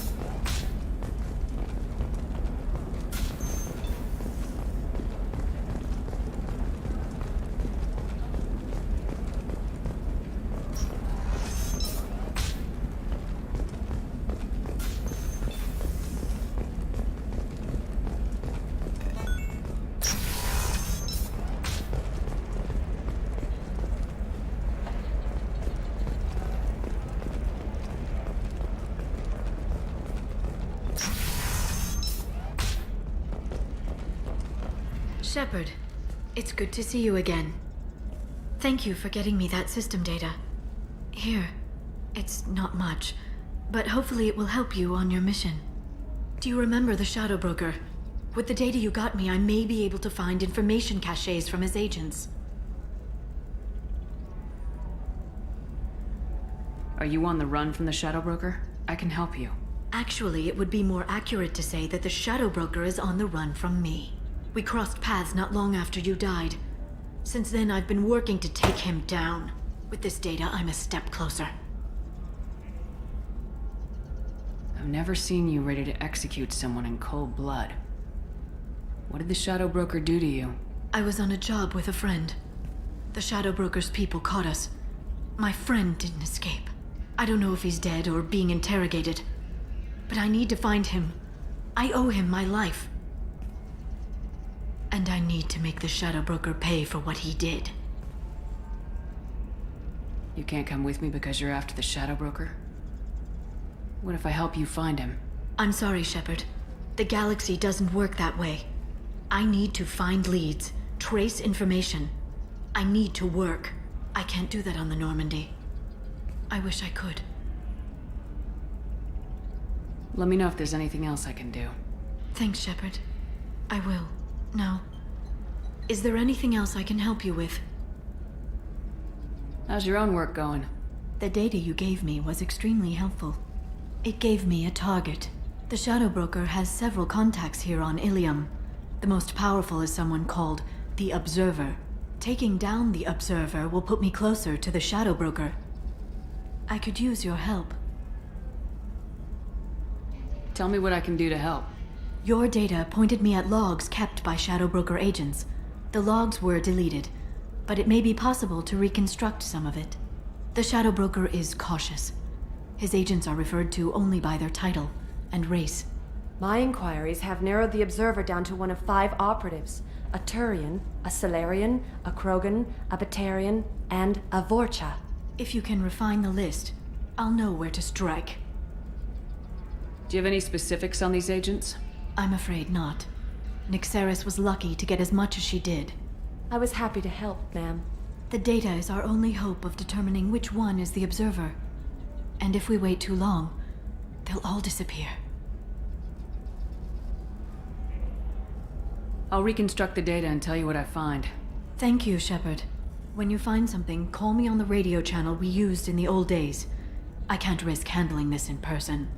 Shepard, it's good to see you again. Thank you for getting me that system data. Here, it's not much, but hopefully it will help you on your mission. Do you remember the Shadow Broker? With the data you got me, I may be able to find information caches from his agents. Are you on the run from the Shadow Broker? I can help you. Actually, it would be more accurate to say that the Shadow Broker is on the run from me. We crossed paths not long after you died. Since then, I've been working to take him down. With this data, I'm a step closer. I've never seen you ready to execute someone in cold blood. What did the Shadow Broker do to you? I was on a job with a friend. The Shadow Broker's people caught us. My friend didn't escape. I don't know if he's dead or being interrogated. But I need to find him. I owe him my life. And I need to make the Shadow Broker pay for what he did. You can't come with me because you're after the Shadow Broker? What if I help you find him? I'm sorry, Shepard. The galaxy doesn't work that way. I need to find leads, trace information. I need to work. I can't do that on the Normandy. I wish I could. Let me know if there's anything else I can do. Thanks, Shepard. I will. Now, is there anything else I can help you with? How's your own work going? The data you gave me was extremely helpful. It gave me a target. The Shadow Broker has several contacts here on Ilium. The most powerful is someone called the Observer. Taking down the Observer will put me closer to the Shadow Broker. I could use your help. Tell me what I can do to help. Your data pointed me at logs kept by Shadow Broker agents. The logs were deleted, but it may be possible to reconstruct some of it. The Shadow Broker is cautious. His agents are referred to only by their title and race. My inquiries have narrowed the Observer down to one of 5 operatives. A Turian, a Salarian, a Krogan, a Batarian, and a Vorcha. If you can refine the list, I'll know where to strike. Do you have any specifics on these agents? I'm afraid not. Nyxeris was lucky to get as much as she did. I was happy to help, ma'am. The data is our only hope of determining which one is the Observer. And if we wait too long, they'll all disappear. I'll reconstruct the data and tell you what I find. Thank you, Shepard. When you find something, call me on the radio channel we used in the old days. I can't risk handling this in person.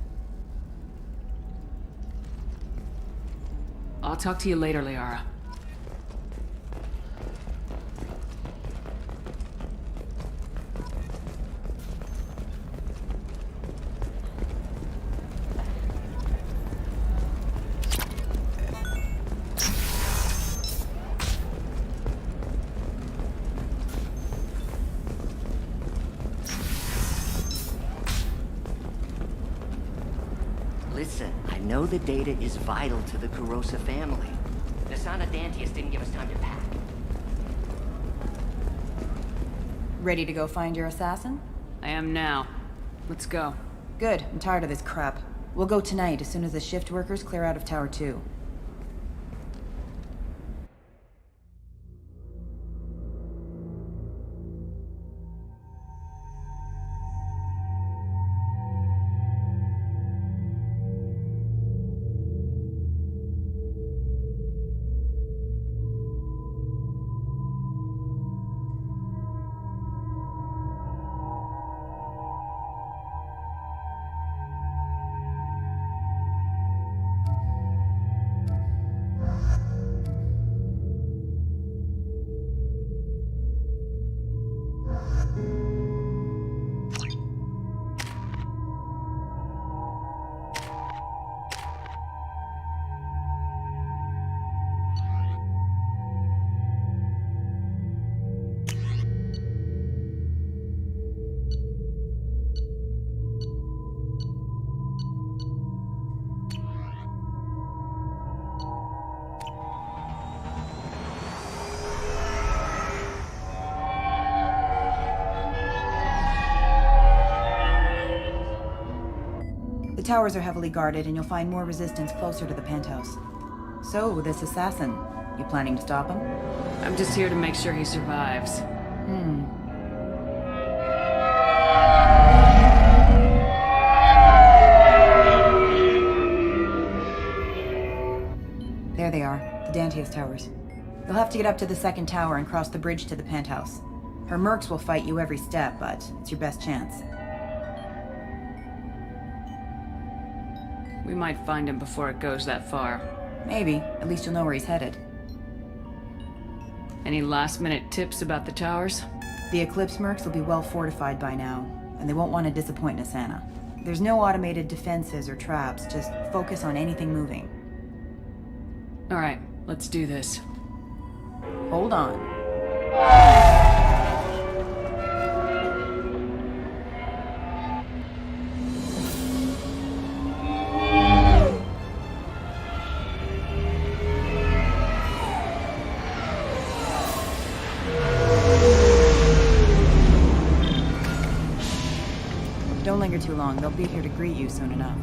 I'll talk to you later, Liara. Listen, I know the data is vital to the Kurosa family. Nasana Dantius didn't give us time to pack. Ready to go find your assassin? I am now. Let's go. Good. I'm tired of this crap. We'll go tonight as soon as the shift workers clear out of Tower 2. The towers are heavily guarded, and you'll find more resistance closer to the penthouse. So, this assassin, you planning to stop him? I'm just here to make sure he survives. There they are, the Dantius Towers. You'll have to get up to the second tower and cross the bridge to the penthouse. Her mercs will fight you every step, but it's your best chance. We might find him before it goes that far. Maybe. At least you'll know where he's headed. Any last-minute tips about the towers? The Eclipse mercs will be well fortified by now, and they won't want to disappoint Nassana. There's no automated defenses or traps, just focus on anything moving. Alright, let's do this. Hold on. Don't linger too long. They'll be here to greet you soon enough.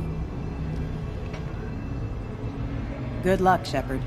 Good luck, Shepard.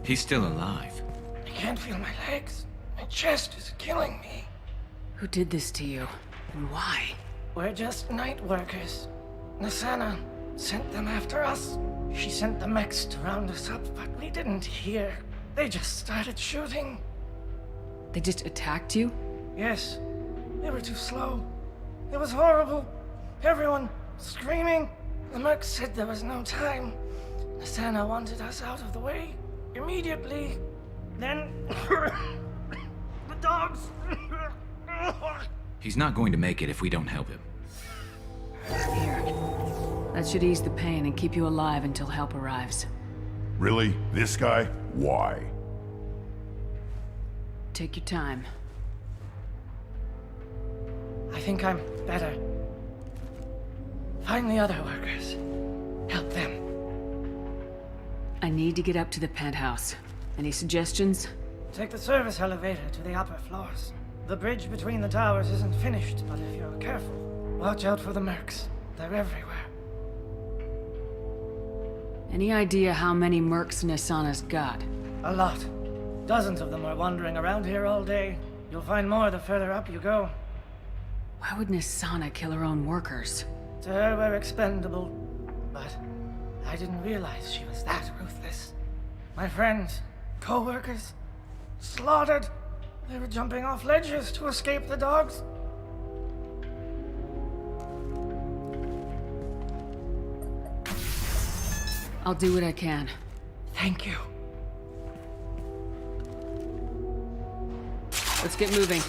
He's still alive. I can't feel my legs. My chest is killing me. Who did this to you? And why? We're just night workers. Nassana sent them after us. She sent the mechs to round us up, but we didn't hear. They just started shooting. They just attacked you? Yes. They were too slow. It was horrible. Everyone screaming. The mercs said there was no time. Nassana wanted us out of the way. Immediately. Then... the dogs... He's not going to make it if we don't help him. Here. That should ease the pain and keep you alive until help arrives. Really? This guy? Why? Take your time. I think I'm better. Find the other workers. Help them. I need to get up to the penthouse. Any suggestions? Take the service elevator to the upper floors. The bridge between the towers isn't finished, but if you're careful, watch out for the mercs. They're everywhere. Any idea how many mercs Nasana's got? A lot. Dozens of them are wandering around here all day. You'll find more the further up you go. Why would Nasana kill her own workers? To her, we're expendable. But I didn't realize she was that ruthless. My friends, co-workers, slaughtered. They were jumping off ledges to escape the dogs. I'll do what I can. Thank you. Let's get moving.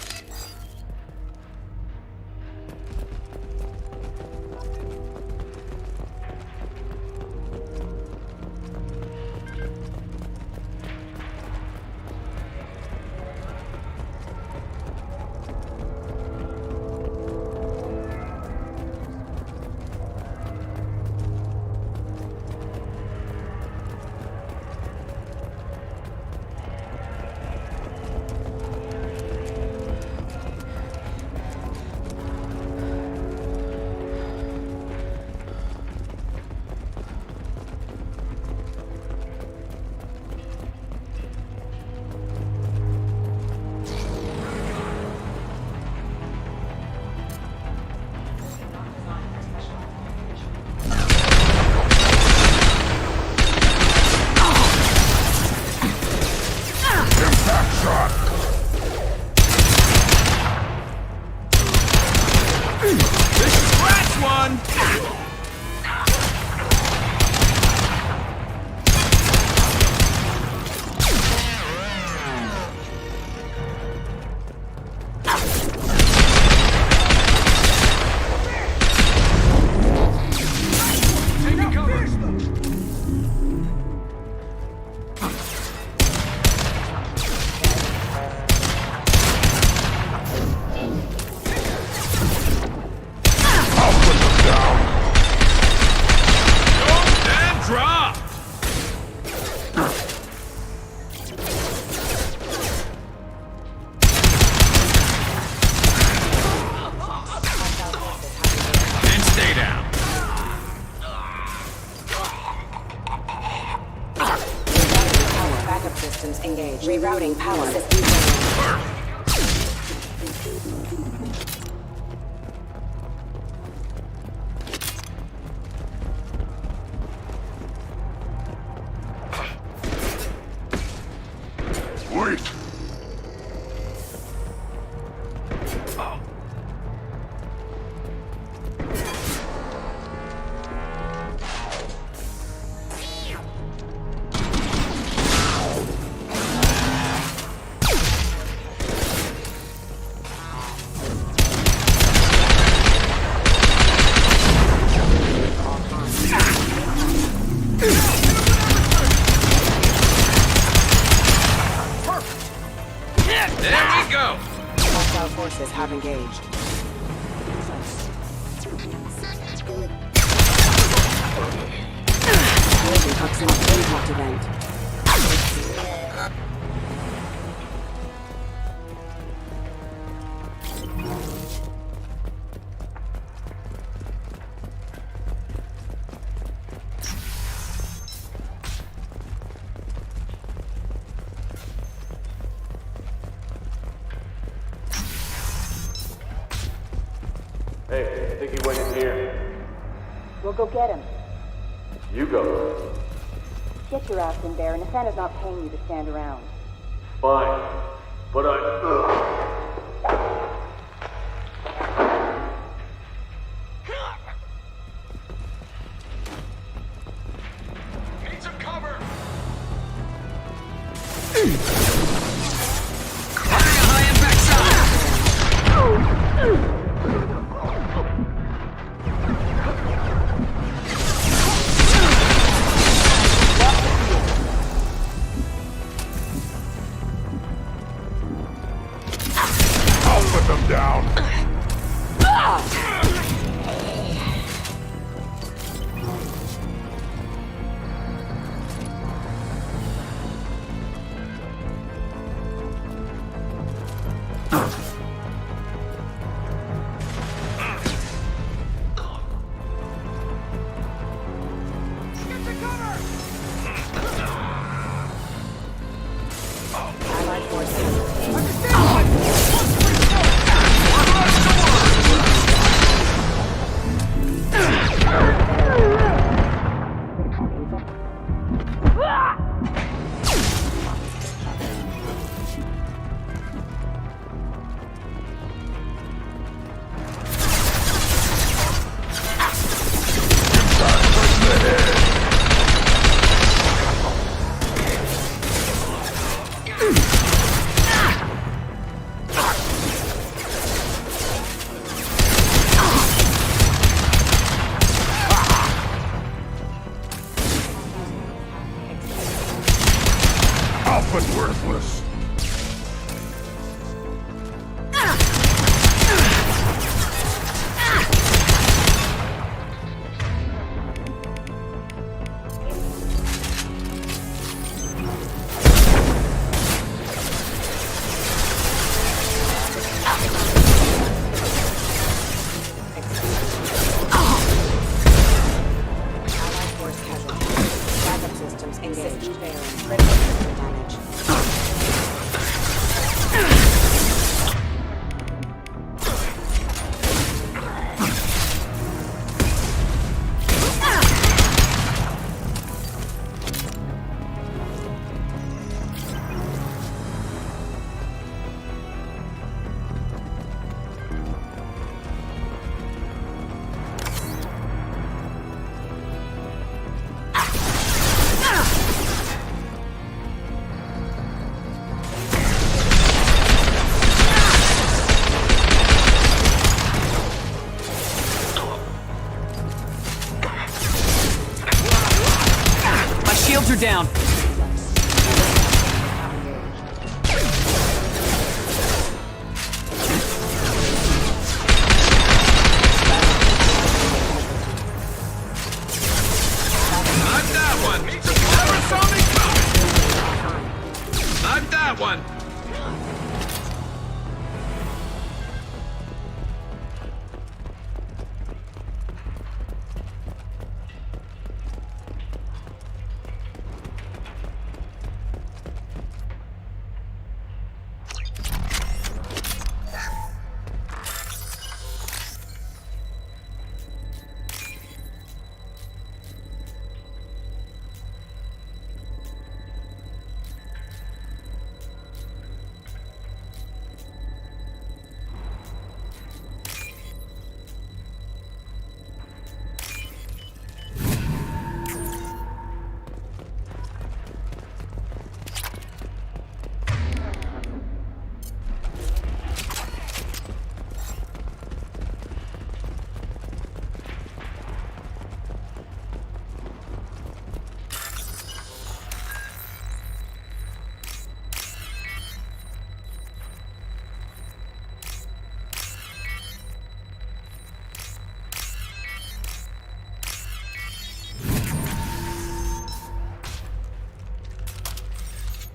Rerouting power. Wait! Forces have engaged. Toxin impact event. Hey, I think he went in here. We'll go get him. You go. Get your ass in there. Nathana's not paying you to stand around. Fine. But I... Need some cover! I'll put them down. but worthless. Shields are down. Not that one! Never saw me coming! Not that one!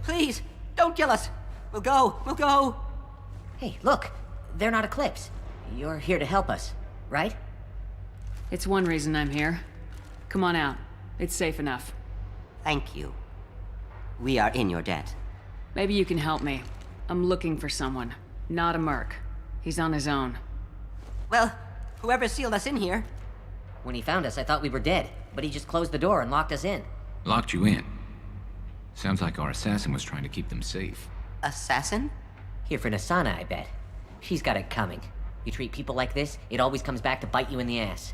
Please, don't kill us. We'll go. Hey, look. They're not Eclipse. You're here to help us, right? It's one reason I'm here. Come on out. It's safe enough. Thank you. We are in your debt. Maybe you can help me. I'm looking for someone. Not a merc. He's on his own. Well, whoever sealed us in here. When he found us, I thought we were dead, but he just closed the door and locked us in. Locked you in. Sounds like our assassin was trying to keep them safe. Assassin? Here for Nasana, I bet. She's got it coming. You treat people like this, it always comes back to bite you in the ass.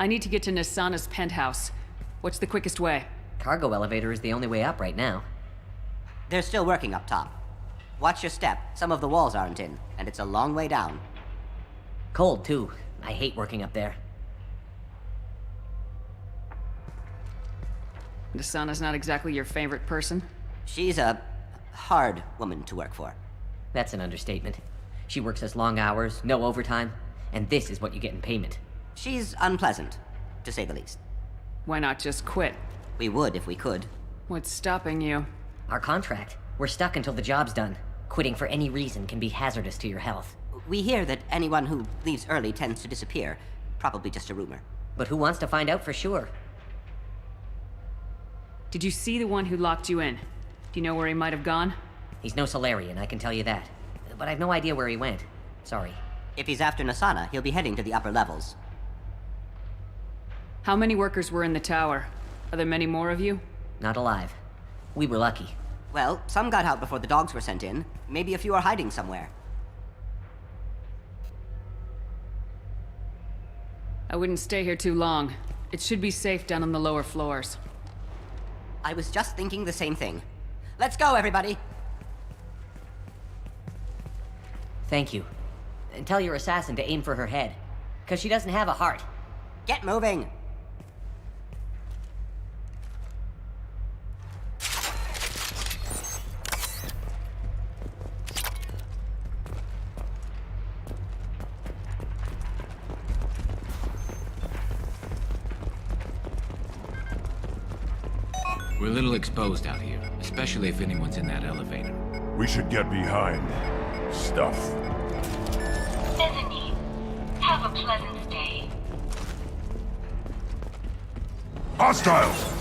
I need to get to Nasana's penthouse. What's the quickest way? Cargo elevator is the only way up right now. They're still working up top. Watch your step. Some of the walls aren't in, and it's a long way down. Cold, too. I hate working up there. Nasana's not exactly your favorite person? She's a hard woman to work for. That's an understatement. She works us long hours, no overtime, and this is what you get in payment. She's unpleasant, to say the least. Why not just quit? We would if we could. What's stopping you? Our contract. We're stuck until the job's done. Quitting for any reason can be hazardous to your health. We hear that anyone who leaves early tends to disappear. Probably just a rumor. But who wants to find out for sure? Did you see the one who locked you in? Do you know where he might have gone? He's no Solarian, I can tell you that. But I've no idea where he went. Sorry. If he's after Nasana, he'll be heading to the upper levels. How many workers were in the tower? Are there many more of you? Not alive. We were lucky. Well, some got out before the dogs were sent in. Maybe a few are hiding somewhere. I wouldn't stay here too long. It should be safe down on the lower floors. I was just thinking the same thing. Let's go, everybody! Thank you. And tell your assassin to aim for her head. 'Cause she doesn't have a heart. Get moving! We're a little exposed out here, especially if anyone's in that elevator. We should get behind stuff. Mezzanine. Have a pleasant stay. Hostiles!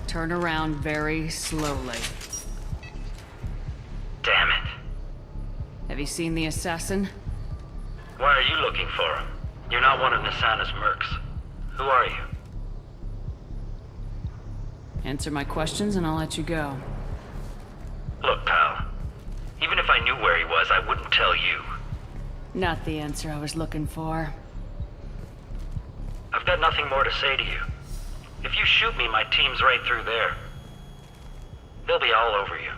Turn around very slowly. Damn it. Have you seen the assassin? Why are you looking for him? You're not one of Nasana's mercs. Who are you? Answer my questions and I'll let you go. Look, pal. Even if I knew where he was, I wouldn't tell you. Not the answer I was looking for. I've got nothing more to say to you. If you shoot me, my team's right through there. They'll be all over you.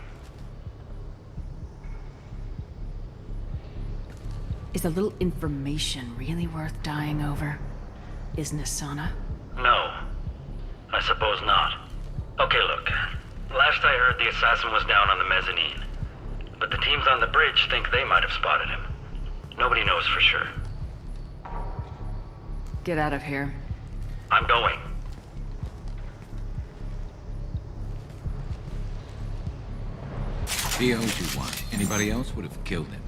Is a little information really worth dying over? Is Nasana? No. I suppose not. Okay, look. Last I heard, the assassin was down on the mezzanine. But the teams on the bridge think they might have spotted him. Nobody knows for sure. Get out of here. I'm going. He owes you one. Anybody else would have killed him.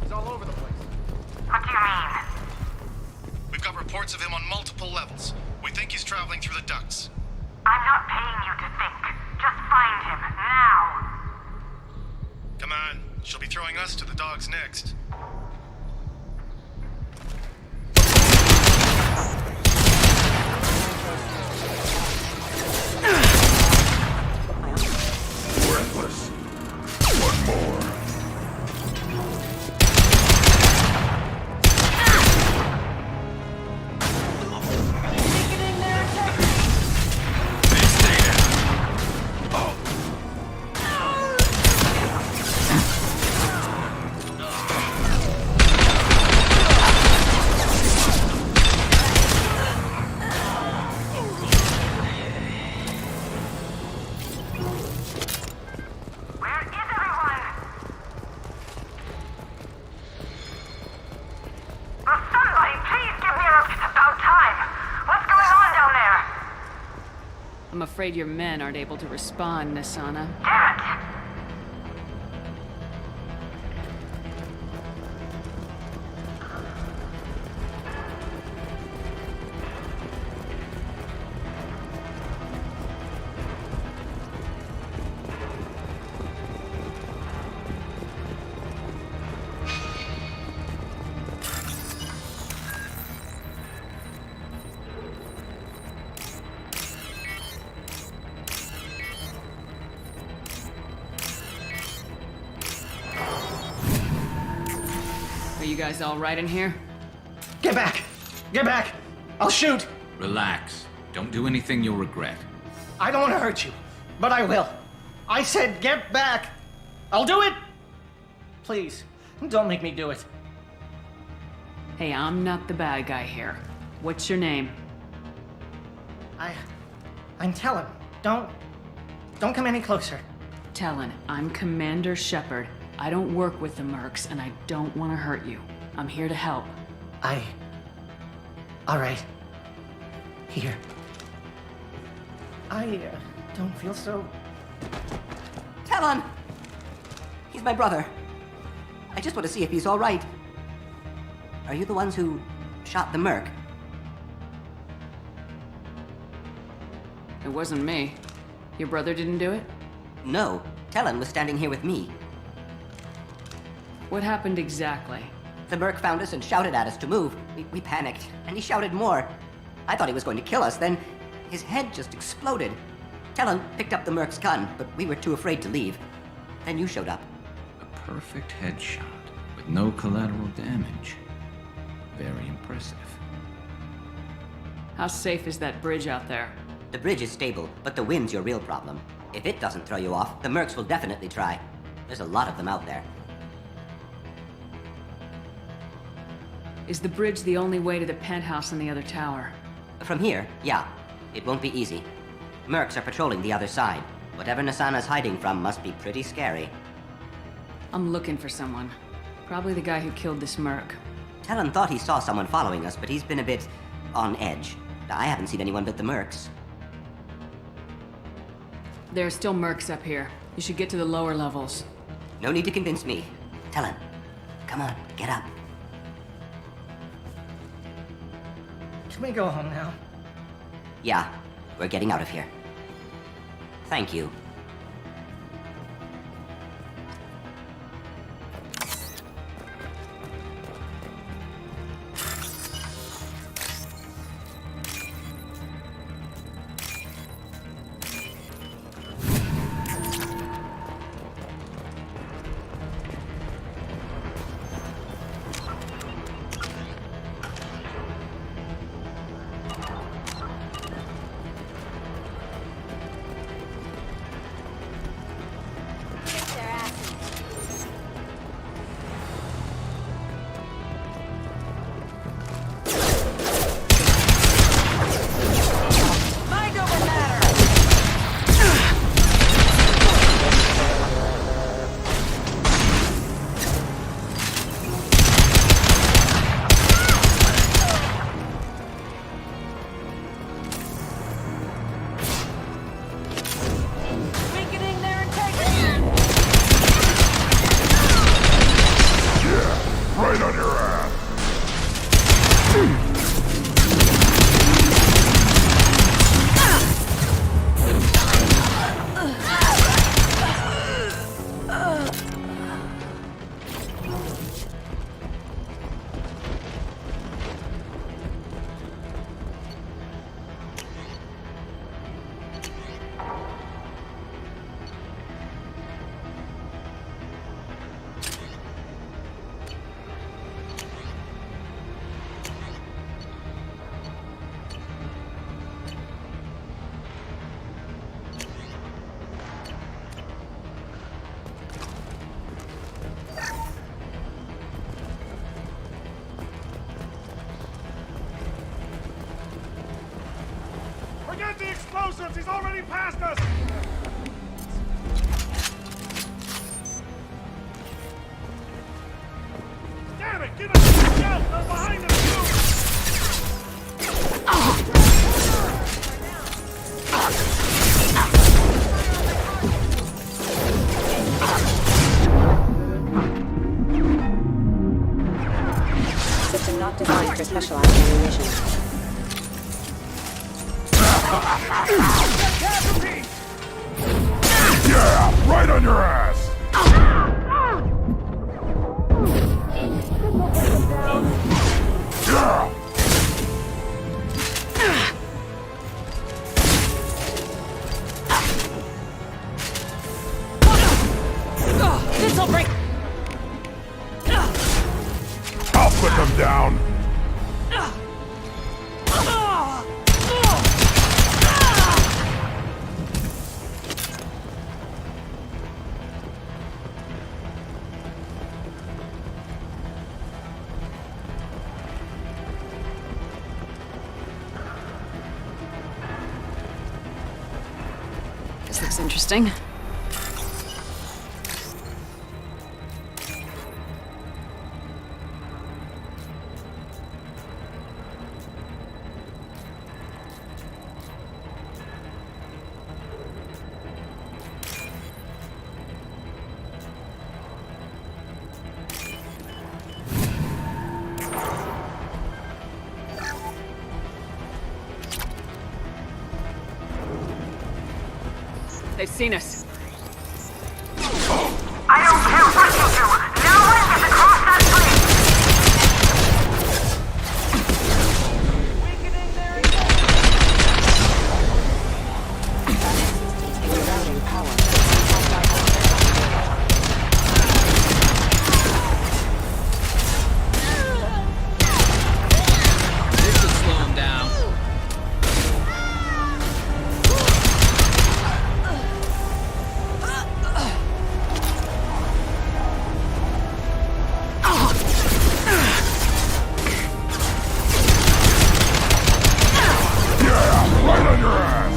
He's all over the place. What do you mean? We've got reports of him on multiple levels. We think he's traveling through the ducts. I'm not paying you to think. Just find him, now! Come on, she'll be throwing us to the dogs next. Worthless. One more. I'm afraid your men aren't able to respond, Nasana. Damn it! Are you guys all right in here? Get back! Get back! I'll shoot! Relax. Don't do anything you'll regret. I don't want to hurt you, but I will. I said get back! I'll do it! Please, don't make me do it. Hey, I'm not the bad guy here. What's your name? I'm Talon. Don't come any closer. Talon, I'm Commander Shepard. I don't work with the mercs, and I don't want to hurt you. I'm here to help. All right. Here. I don't feel so... Talon! He's my brother. I just want to see if he's all right. Are you the ones who shot the merc? It wasn't me. Your brother didn't do it? No. Talon was standing here with me. What happened exactly? The merc found us and shouted at us to move. We panicked, and he shouted more. I thought he was going to kill us, then his head just exploded. Talon picked up the merc's gun, but we were too afraid to leave. Then you showed up. A perfect headshot with no collateral damage. Very impressive. How safe is that bridge out there? The bridge is stable, but the wind's your real problem. If it doesn't throw you off, the mercs will definitely try. There's a lot of them out there. Is the bridge the only way to the penthouse in the other tower? From here, yeah. It won't be easy. Mercs are patrolling the other side. Whatever Nasana's hiding from must be pretty scary. I'm looking for someone. Probably the guy who killed this merc. Talon thought he saw someone following us, but he's been a bit on edge. I haven't seen anyone but the mercs. There are still mercs up here. You should get to the lower levels. No need to convince me. Talon, come on, get up. Can we go home now? Yeah, we're getting out of here. Thank you. Forget the explosives! He's already past us! Damn it! Give us a shout! They're behind us! System not designed for specialized ammunition. Yeah, right on your ass! Yeah! This'll break. I'll put them down. This looks interesting. They've seen us. I don't care what you do! No one gets across that This should slow him down. Right on your ass!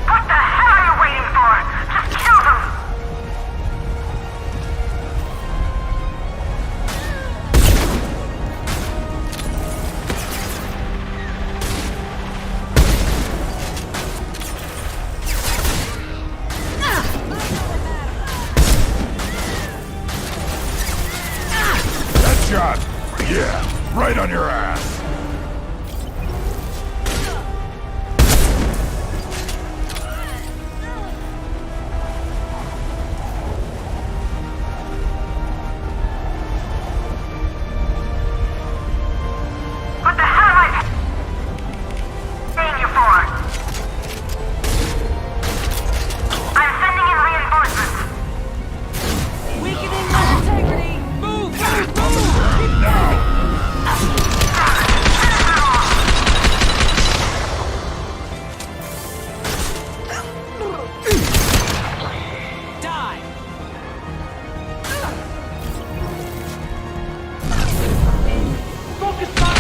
What the hell are you waiting for? Just kill them! Headshot! Yeah, right on your ass! What the hell am I paying you for? I'm sending in reinforcements. Weakening my integrity! Move! Die! Focus fire!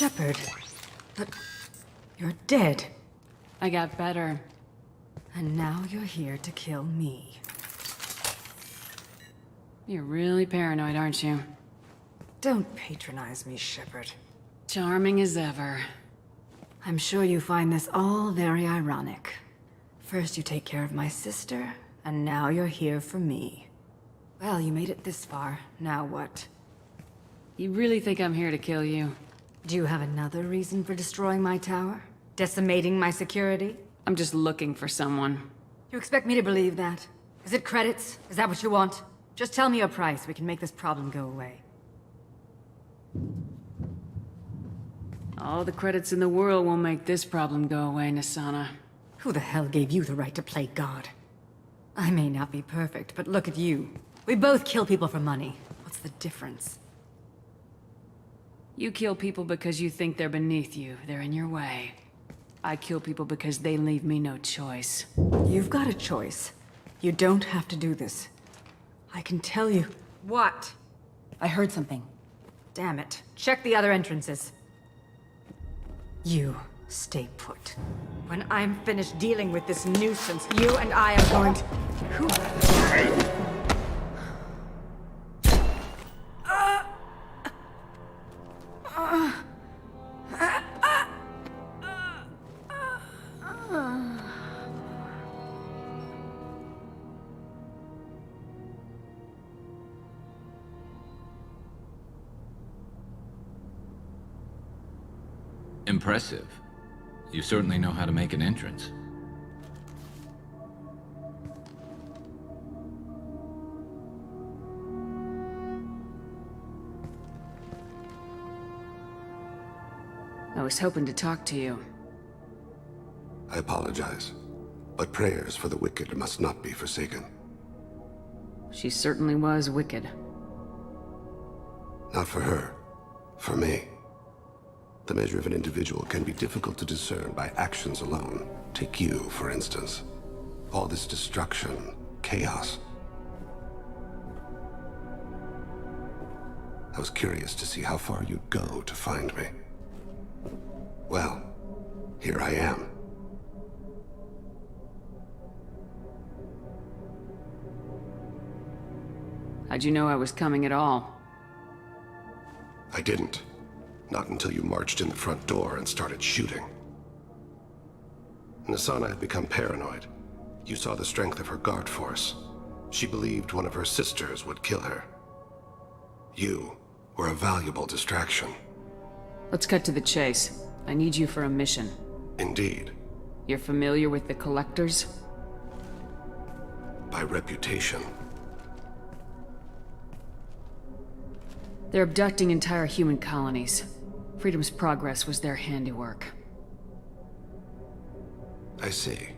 Shepard. But you're dead. I got better. And now you're here to kill me. You're really paranoid, aren't you? Don't patronize me, Shepard. Charming as ever. I'm sure you find this all very ironic. First you take care of my sister, and now you're here for me. Well, you made it this far. Now what? You really think I'm here to kill you? Do you have another reason for destroying my tower? Decimating my security? I'm just looking for someone. You expect me to believe that? Is it credits? Is that what you want? Just tell me your price. We can make this problem go away. All the credits in the world won't make this problem go away, Nasana. Who the hell gave you the right to play God? I may not be perfect, but look at you. We both kill people for money. What's the difference? You kill people because you think they're beneath you. They're in your way. I kill people because they leave me no choice. You've got a choice. You don't have to do this. I can tell you. What? I heard something. Damn it. Check the other entrances. You stay put. When I'm finished dealing with this nuisance, you and I are going to... Who? Impressive. You certainly know how to make an entrance. I was hoping to talk to you. I apologize, but prayers for the wicked must not be forsaken. She certainly was wicked. Not for her. For me. The measure of an individual can be difficult to discern by actions alone. Take you, for instance. All this destruction, chaos. I was curious to see how far you'd go to find me. Well, here I am. How'd you know I was coming at all? I didn't. Not until you marched in the front door and started shooting. Nassana had become paranoid. You saw the strength of her guard force. She believed one of her sisters would kill her. You were a valuable distraction. Let's cut to the chase. I need you for a mission. Indeed. You're familiar with the Collectors? By reputation. They're abducting entire human colonies. Freedom's Progress was their handiwork. I see.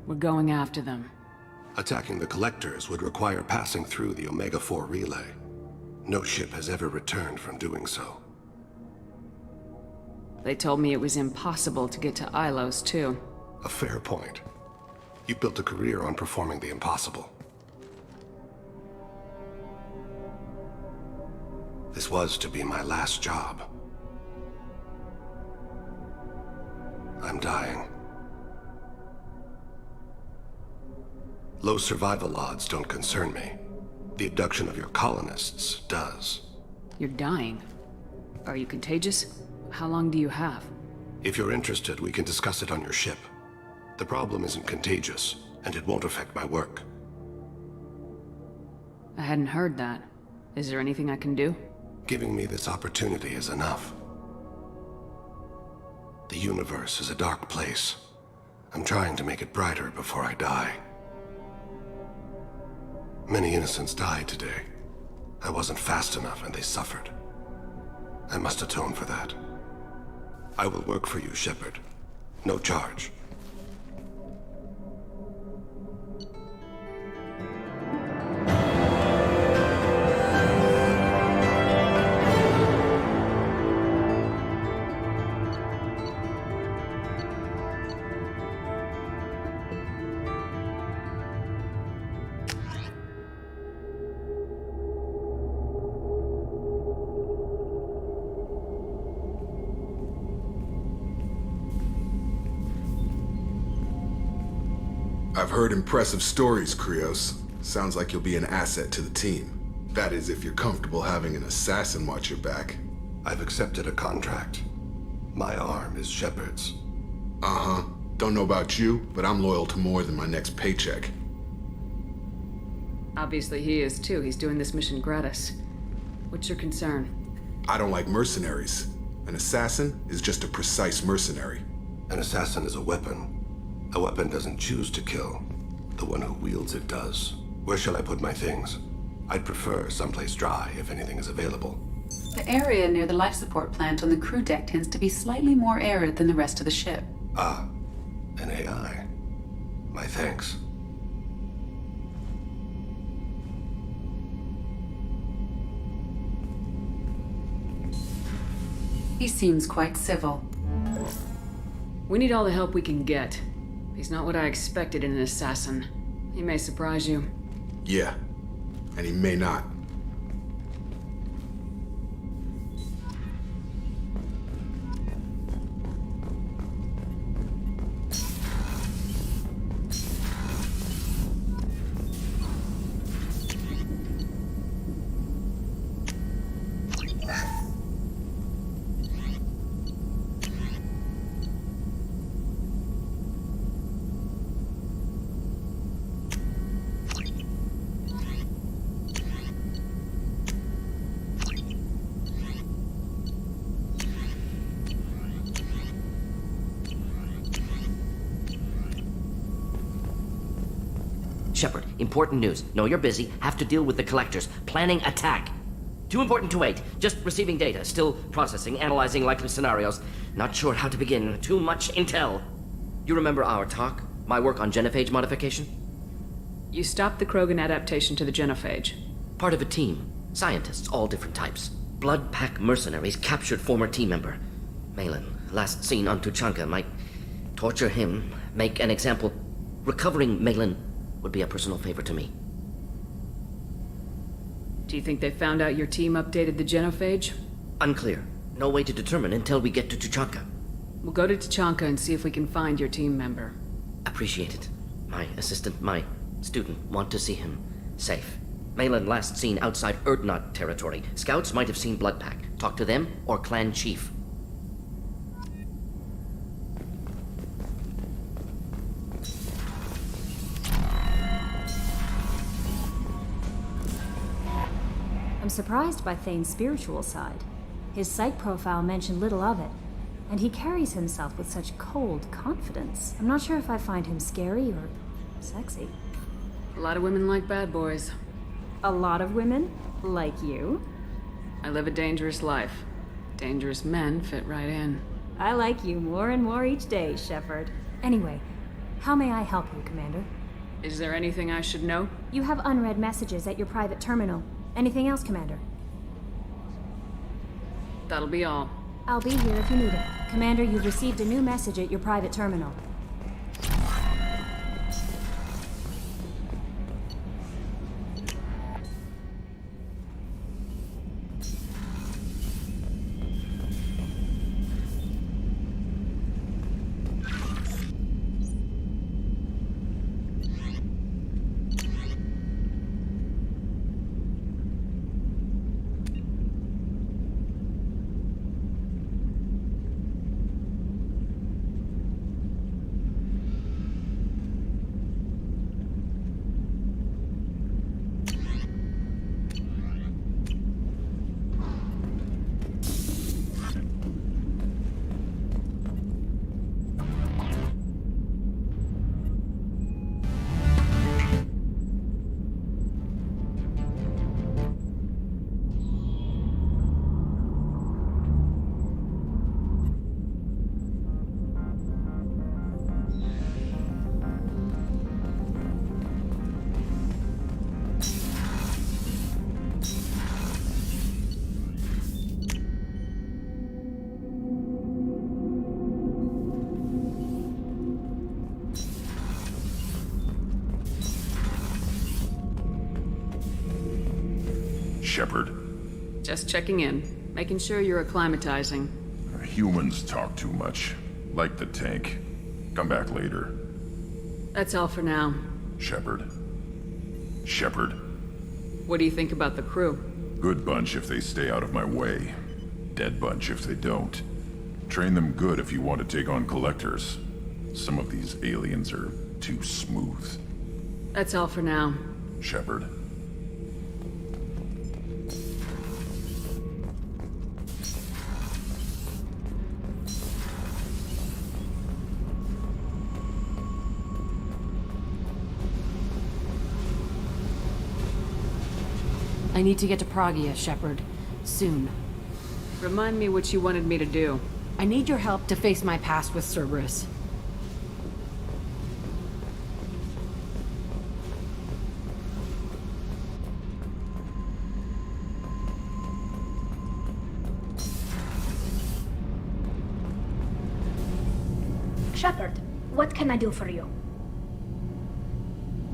We're going after them. Attacking the Collectors would require passing through the Omega-4 relay. No ship has ever returned from doing so. They told me it was impossible to get to Ilos, too. A fair point. You built a career on performing the impossible. This was to be my last job. I'm dying. Low survival odds don't concern me. The abduction of your colonists does. You're dying. Are you contagious? How long do you have? If you're interested, we can discuss it on your ship. The problem isn't contagious, and it won't affect my work. I hadn't heard that. Is there anything I can do? Giving me this opportunity is enough. The universe is a dark place. I'm trying to make it brighter before I die. Many innocents died today. I wasn't fast enough and they suffered. I must atone for that. I will work for you, Shepard. No charge. I've heard impressive stories, Krios. Sounds like you'll be an asset to the team. That is, if you're comfortable having an assassin watch your back. I've accepted a contract. My arm is Shepard's. Uh-huh. Don't know about you, but I'm loyal to more than my next paycheck. Obviously he is too. He's doing this mission gratis. What's your concern? I don't like mercenaries. An assassin is just a precise mercenary. An assassin is a weapon. A weapon doesn't choose to kill. The one who wields it does. Where shall I put my things? I'd prefer someplace dry if anything is available. The area near the life support plant on the crew deck tends to be slightly more arid than the rest of the ship. Ah, an AI. My thanks. He seems quite civil. We need all the help we can get. He's not what I expected in an assassin. He may surprise you. Yeah, and he may not. Shepard, important news. Know you're busy. Have to deal with the collectors. Planning attack. Too important to wait. Just receiving data. Still processing, analyzing likely scenarios. Not sure how to begin. Too much intel. You remember our talk? My work on genophage modification? You stopped the Krogan adaptation to the genophage. Part of a team. Scientists, all different types. Blood Pack mercenaries captured former team member. Malin, last seen on Tuchanka, might torture him, make an example. Recovering Malin would be a personal favor to me. Do you think they found out your team updated the genophage? Unclear. No way to determine until we get to Tuchanka. We'll go to Tuchanka and see if we can find your team member. Appreciate it. My assistant, my student, want to see him safe. Malin last seen outside Urdnot territory. Scouts might have seen Bloodpack. Talk to them or clan chief. I'm surprised by Thane's spiritual side. His psych profile mentioned little of it, and he carries himself with such cold confidence. I'm not sure if I find him scary or sexy. A lot of women like bad boys. A lot of women? Like you? I live a dangerous life. Dangerous men fit right in. I like you more and more each day, Shepard. Anyway, how may I help you, Commander? Is there anything I should know? You have unread messages at your private terminal. Anything else, Commander? That'll be all. I'll be here if you need it. Commander, you've received a new message at your private terminal. Shepard. Just checking in. Making sure you're acclimatizing. Humans talk too much. Like the tank. Come back later. That's all for now. Shepard. Shepard. What do you think about the crew? Good bunch if they stay out of my way. Dead bunch if they don't. Train them good if you want to take on collectors. Some of these aliens are too smooth. That's all for now. Shepard. I need to get to Pragia, Shepard. Soon. Remind me what you wanted me to do. I need your help to face my past with Cerberus. Shepard, what can I do for you?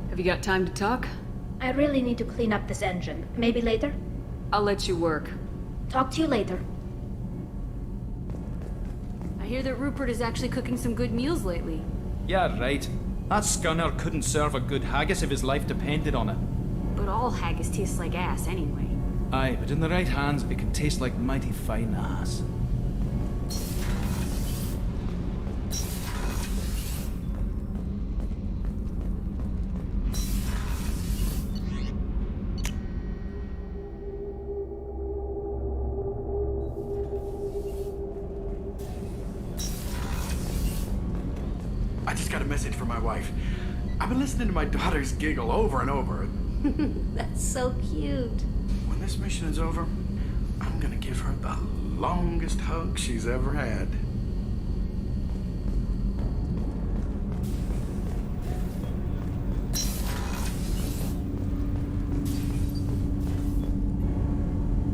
Have you got time to talk? I really need to clean up this engine. Maybe later? I'll let you work. Talk to you later. I hear that Rupert is actually cooking some good meals lately. Yeah, right. That scunner couldn't serve a good haggis if his life depended on it. But all haggis tastes like ass anyway. Aye, but in the right hands, it can taste like mighty fine ass. I just got a message from my wife. I've been listening to my daughters giggle over and over. That's so cute. When this mission is over, I'm gonna give her the longest hug she's ever had.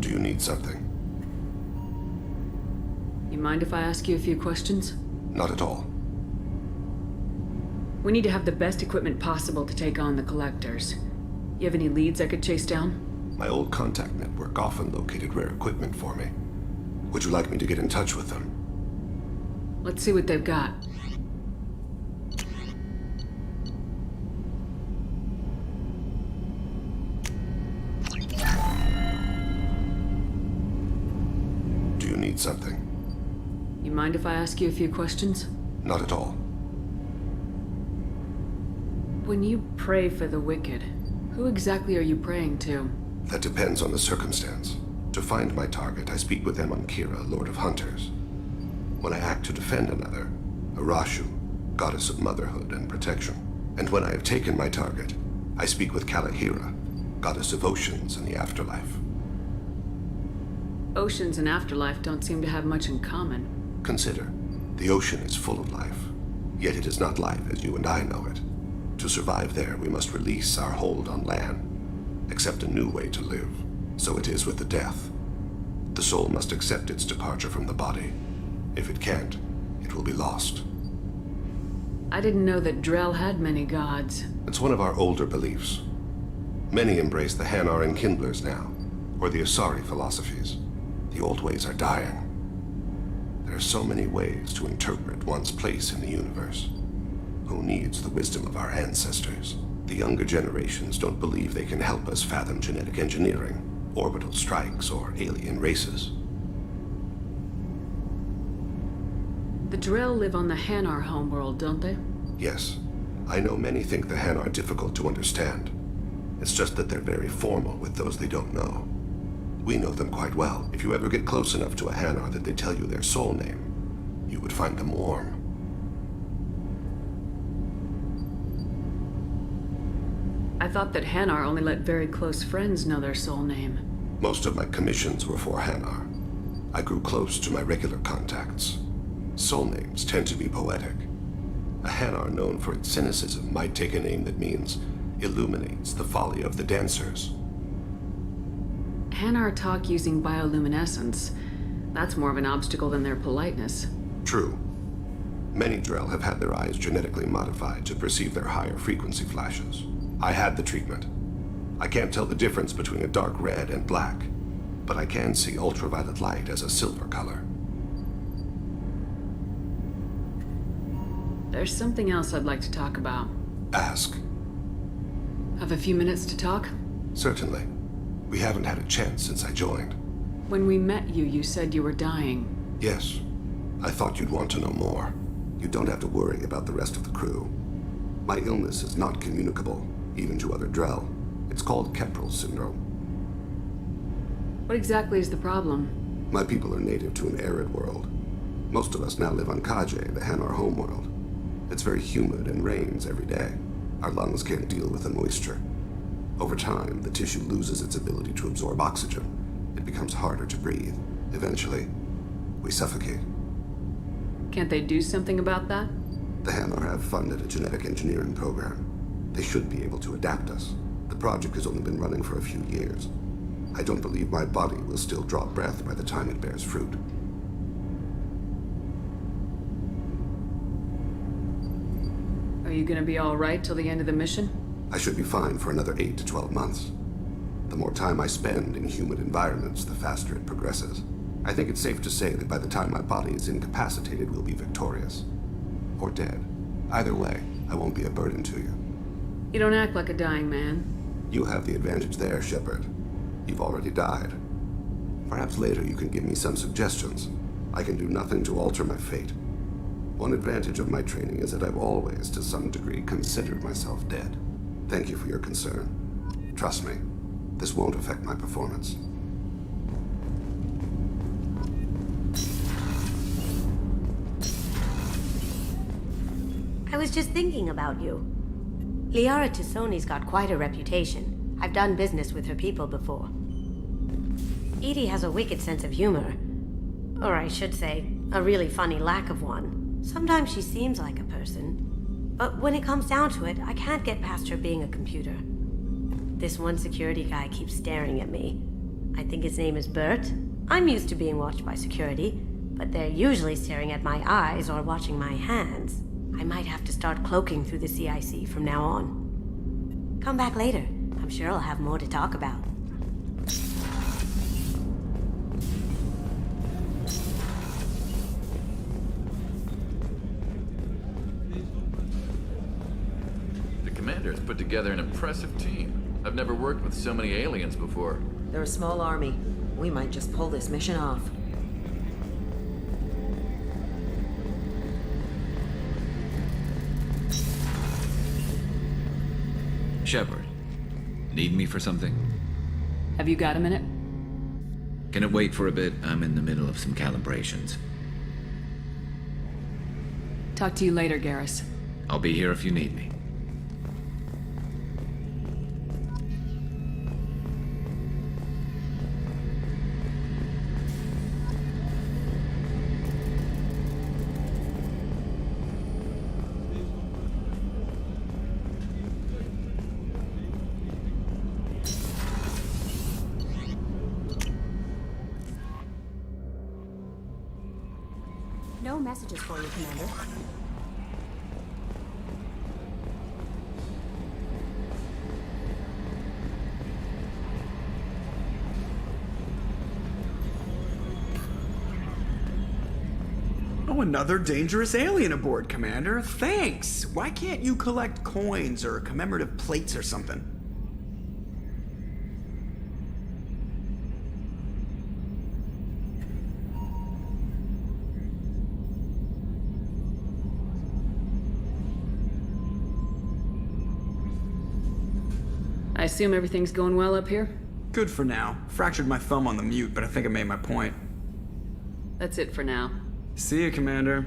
Do you need something? You mind if I ask you a few questions? Not at all. We need to have the best equipment possible to take on the Collectors. You have any leads I could chase down? My old contact network often located rare equipment for me. Would you like me to get in touch with them? Let's see what they've got. Do you need something? You mind if I ask you a few questions? Not at all. When you pray for the wicked, who exactly are you praying to? That depends on the circumstance. To find my target, I speak with Emankira, Lord of Hunters. When I act to defend another, Arashu, Goddess of Motherhood and Protection. And when I have taken my target, I speak with Kalahira, Goddess of Oceans and the Afterlife. Oceans and afterlife don't seem to have much in common. Consider, the ocean is full of life, yet it is not life as you and I know it. To survive there, we must release our hold on land, accept a new way to live. So it is with the death. The soul must accept its departure from the body. If it can't, it will be lost. I didn't know that Drell had many gods. It's one of our older beliefs. Many embrace the Hanar and Kindlers now, or the Asari philosophies. The old ways are dying. There are so many ways to interpret one's place in the universe. Who needs the wisdom of our ancestors? The younger generations don't believe they can help us fathom genetic engineering, orbital strikes, or alien races. The Drell live on the Hanar homeworld, don't they? Yes. I know many think the Hanar are difficult to understand. It's just that they're very formal with those they don't know. We know them quite well. If you ever get close enough to a Hanar that they tell you their soul name, you would find them warm. I thought that Hanar only let very close friends know their soul name. Most of my commissions were for Hanar. I grew close to my regular contacts. Soul names tend to be poetic. A Hanar known for its cynicism might take a name that means illuminates the folly of the dancers. Hanar talk using bioluminescence. That's more of an obstacle than their politeness. True. Many Drell have had their eyes genetically modified to perceive their higher frequency flashes. I had the treatment. I can't tell the difference between a dark red and black, but I can see ultraviolet light as a silver color. There's something else I'd like to talk about. Ask. Have a few minutes to talk? Certainly. We haven't had a chance since I joined. When we met you, you said you were dying. Yes. I thought you'd want to know more. You don't have to worry about the rest of the crew. My illness is not communicable, even to other Drell. It's called Keprel syndrome. What exactly is the problem? My people are native to an arid world. Most of us now live on Kaje, the Hanar homeworld. It's very humid and rains every day. Our lungs can't deal with the moisture. Over time, the tissue loses its ability to absorb oxygen. It becomes harder to breathe. Eventually, we suffocate. Can't they do something about that? The Hanar have funded a genetic engineering program. They should be able to adapt us. The project has only been running for a few years. I don't believe my body will still draw breath by the time it bears fruit. Are you gonna be all right till the end of the mission? I should be fine for another 8 to 12 months. The more time I spend in humid environments, the faster it progresses. I think it's safe to say that by the time my body is incapacitated, we'll be victorious. Or dead. Either way, I won't be a burden to you. You don't act like a dying man. You have the advantage there, Shepard. You've already died. Perhaps later you can give me some suggestions. I can do nothing to alter my fate. One advantage of my training is that I've always, to some degree, considered myself dead. Thank you for your concern. Trust me, this won't affect my performance. I was just thinking about you. Liara Tassoni's got quite a reputation. I've done business with her people before. Edie has a wicked sense of humor. Or I should say, a really funny lack of one. Sometimes she seems like a person. But when it comes down to it, I can't get past her being a computer. This one security guy keeps staring at me. I think his name is Bert. I'm used to being watched by security, but they're usually staring at my eyes or watching my hands. I might have to start cloaking through the CIC from now on. Come back later. I'm sure I'll have more to talk about. The Commander's put together an impressive team. I've never worked with so many aliens before. They're a small army. We might just pull this mission off. Shepard, need me for something? Have you got a minute? Can it wait for a bit? I'm in the middle of some calibrations. Talk to you later, Garrus. I'll be here if you need me. No messages for you, Commander. Oh, another dangerous alien aboard, Commander. Thanks. Why can't you collect coins or commemorative plates or something? I assume everything's going well up here? Good for now. Fractured my thumb on the mute, but I think I made my point. That's it for now. See you, Commander.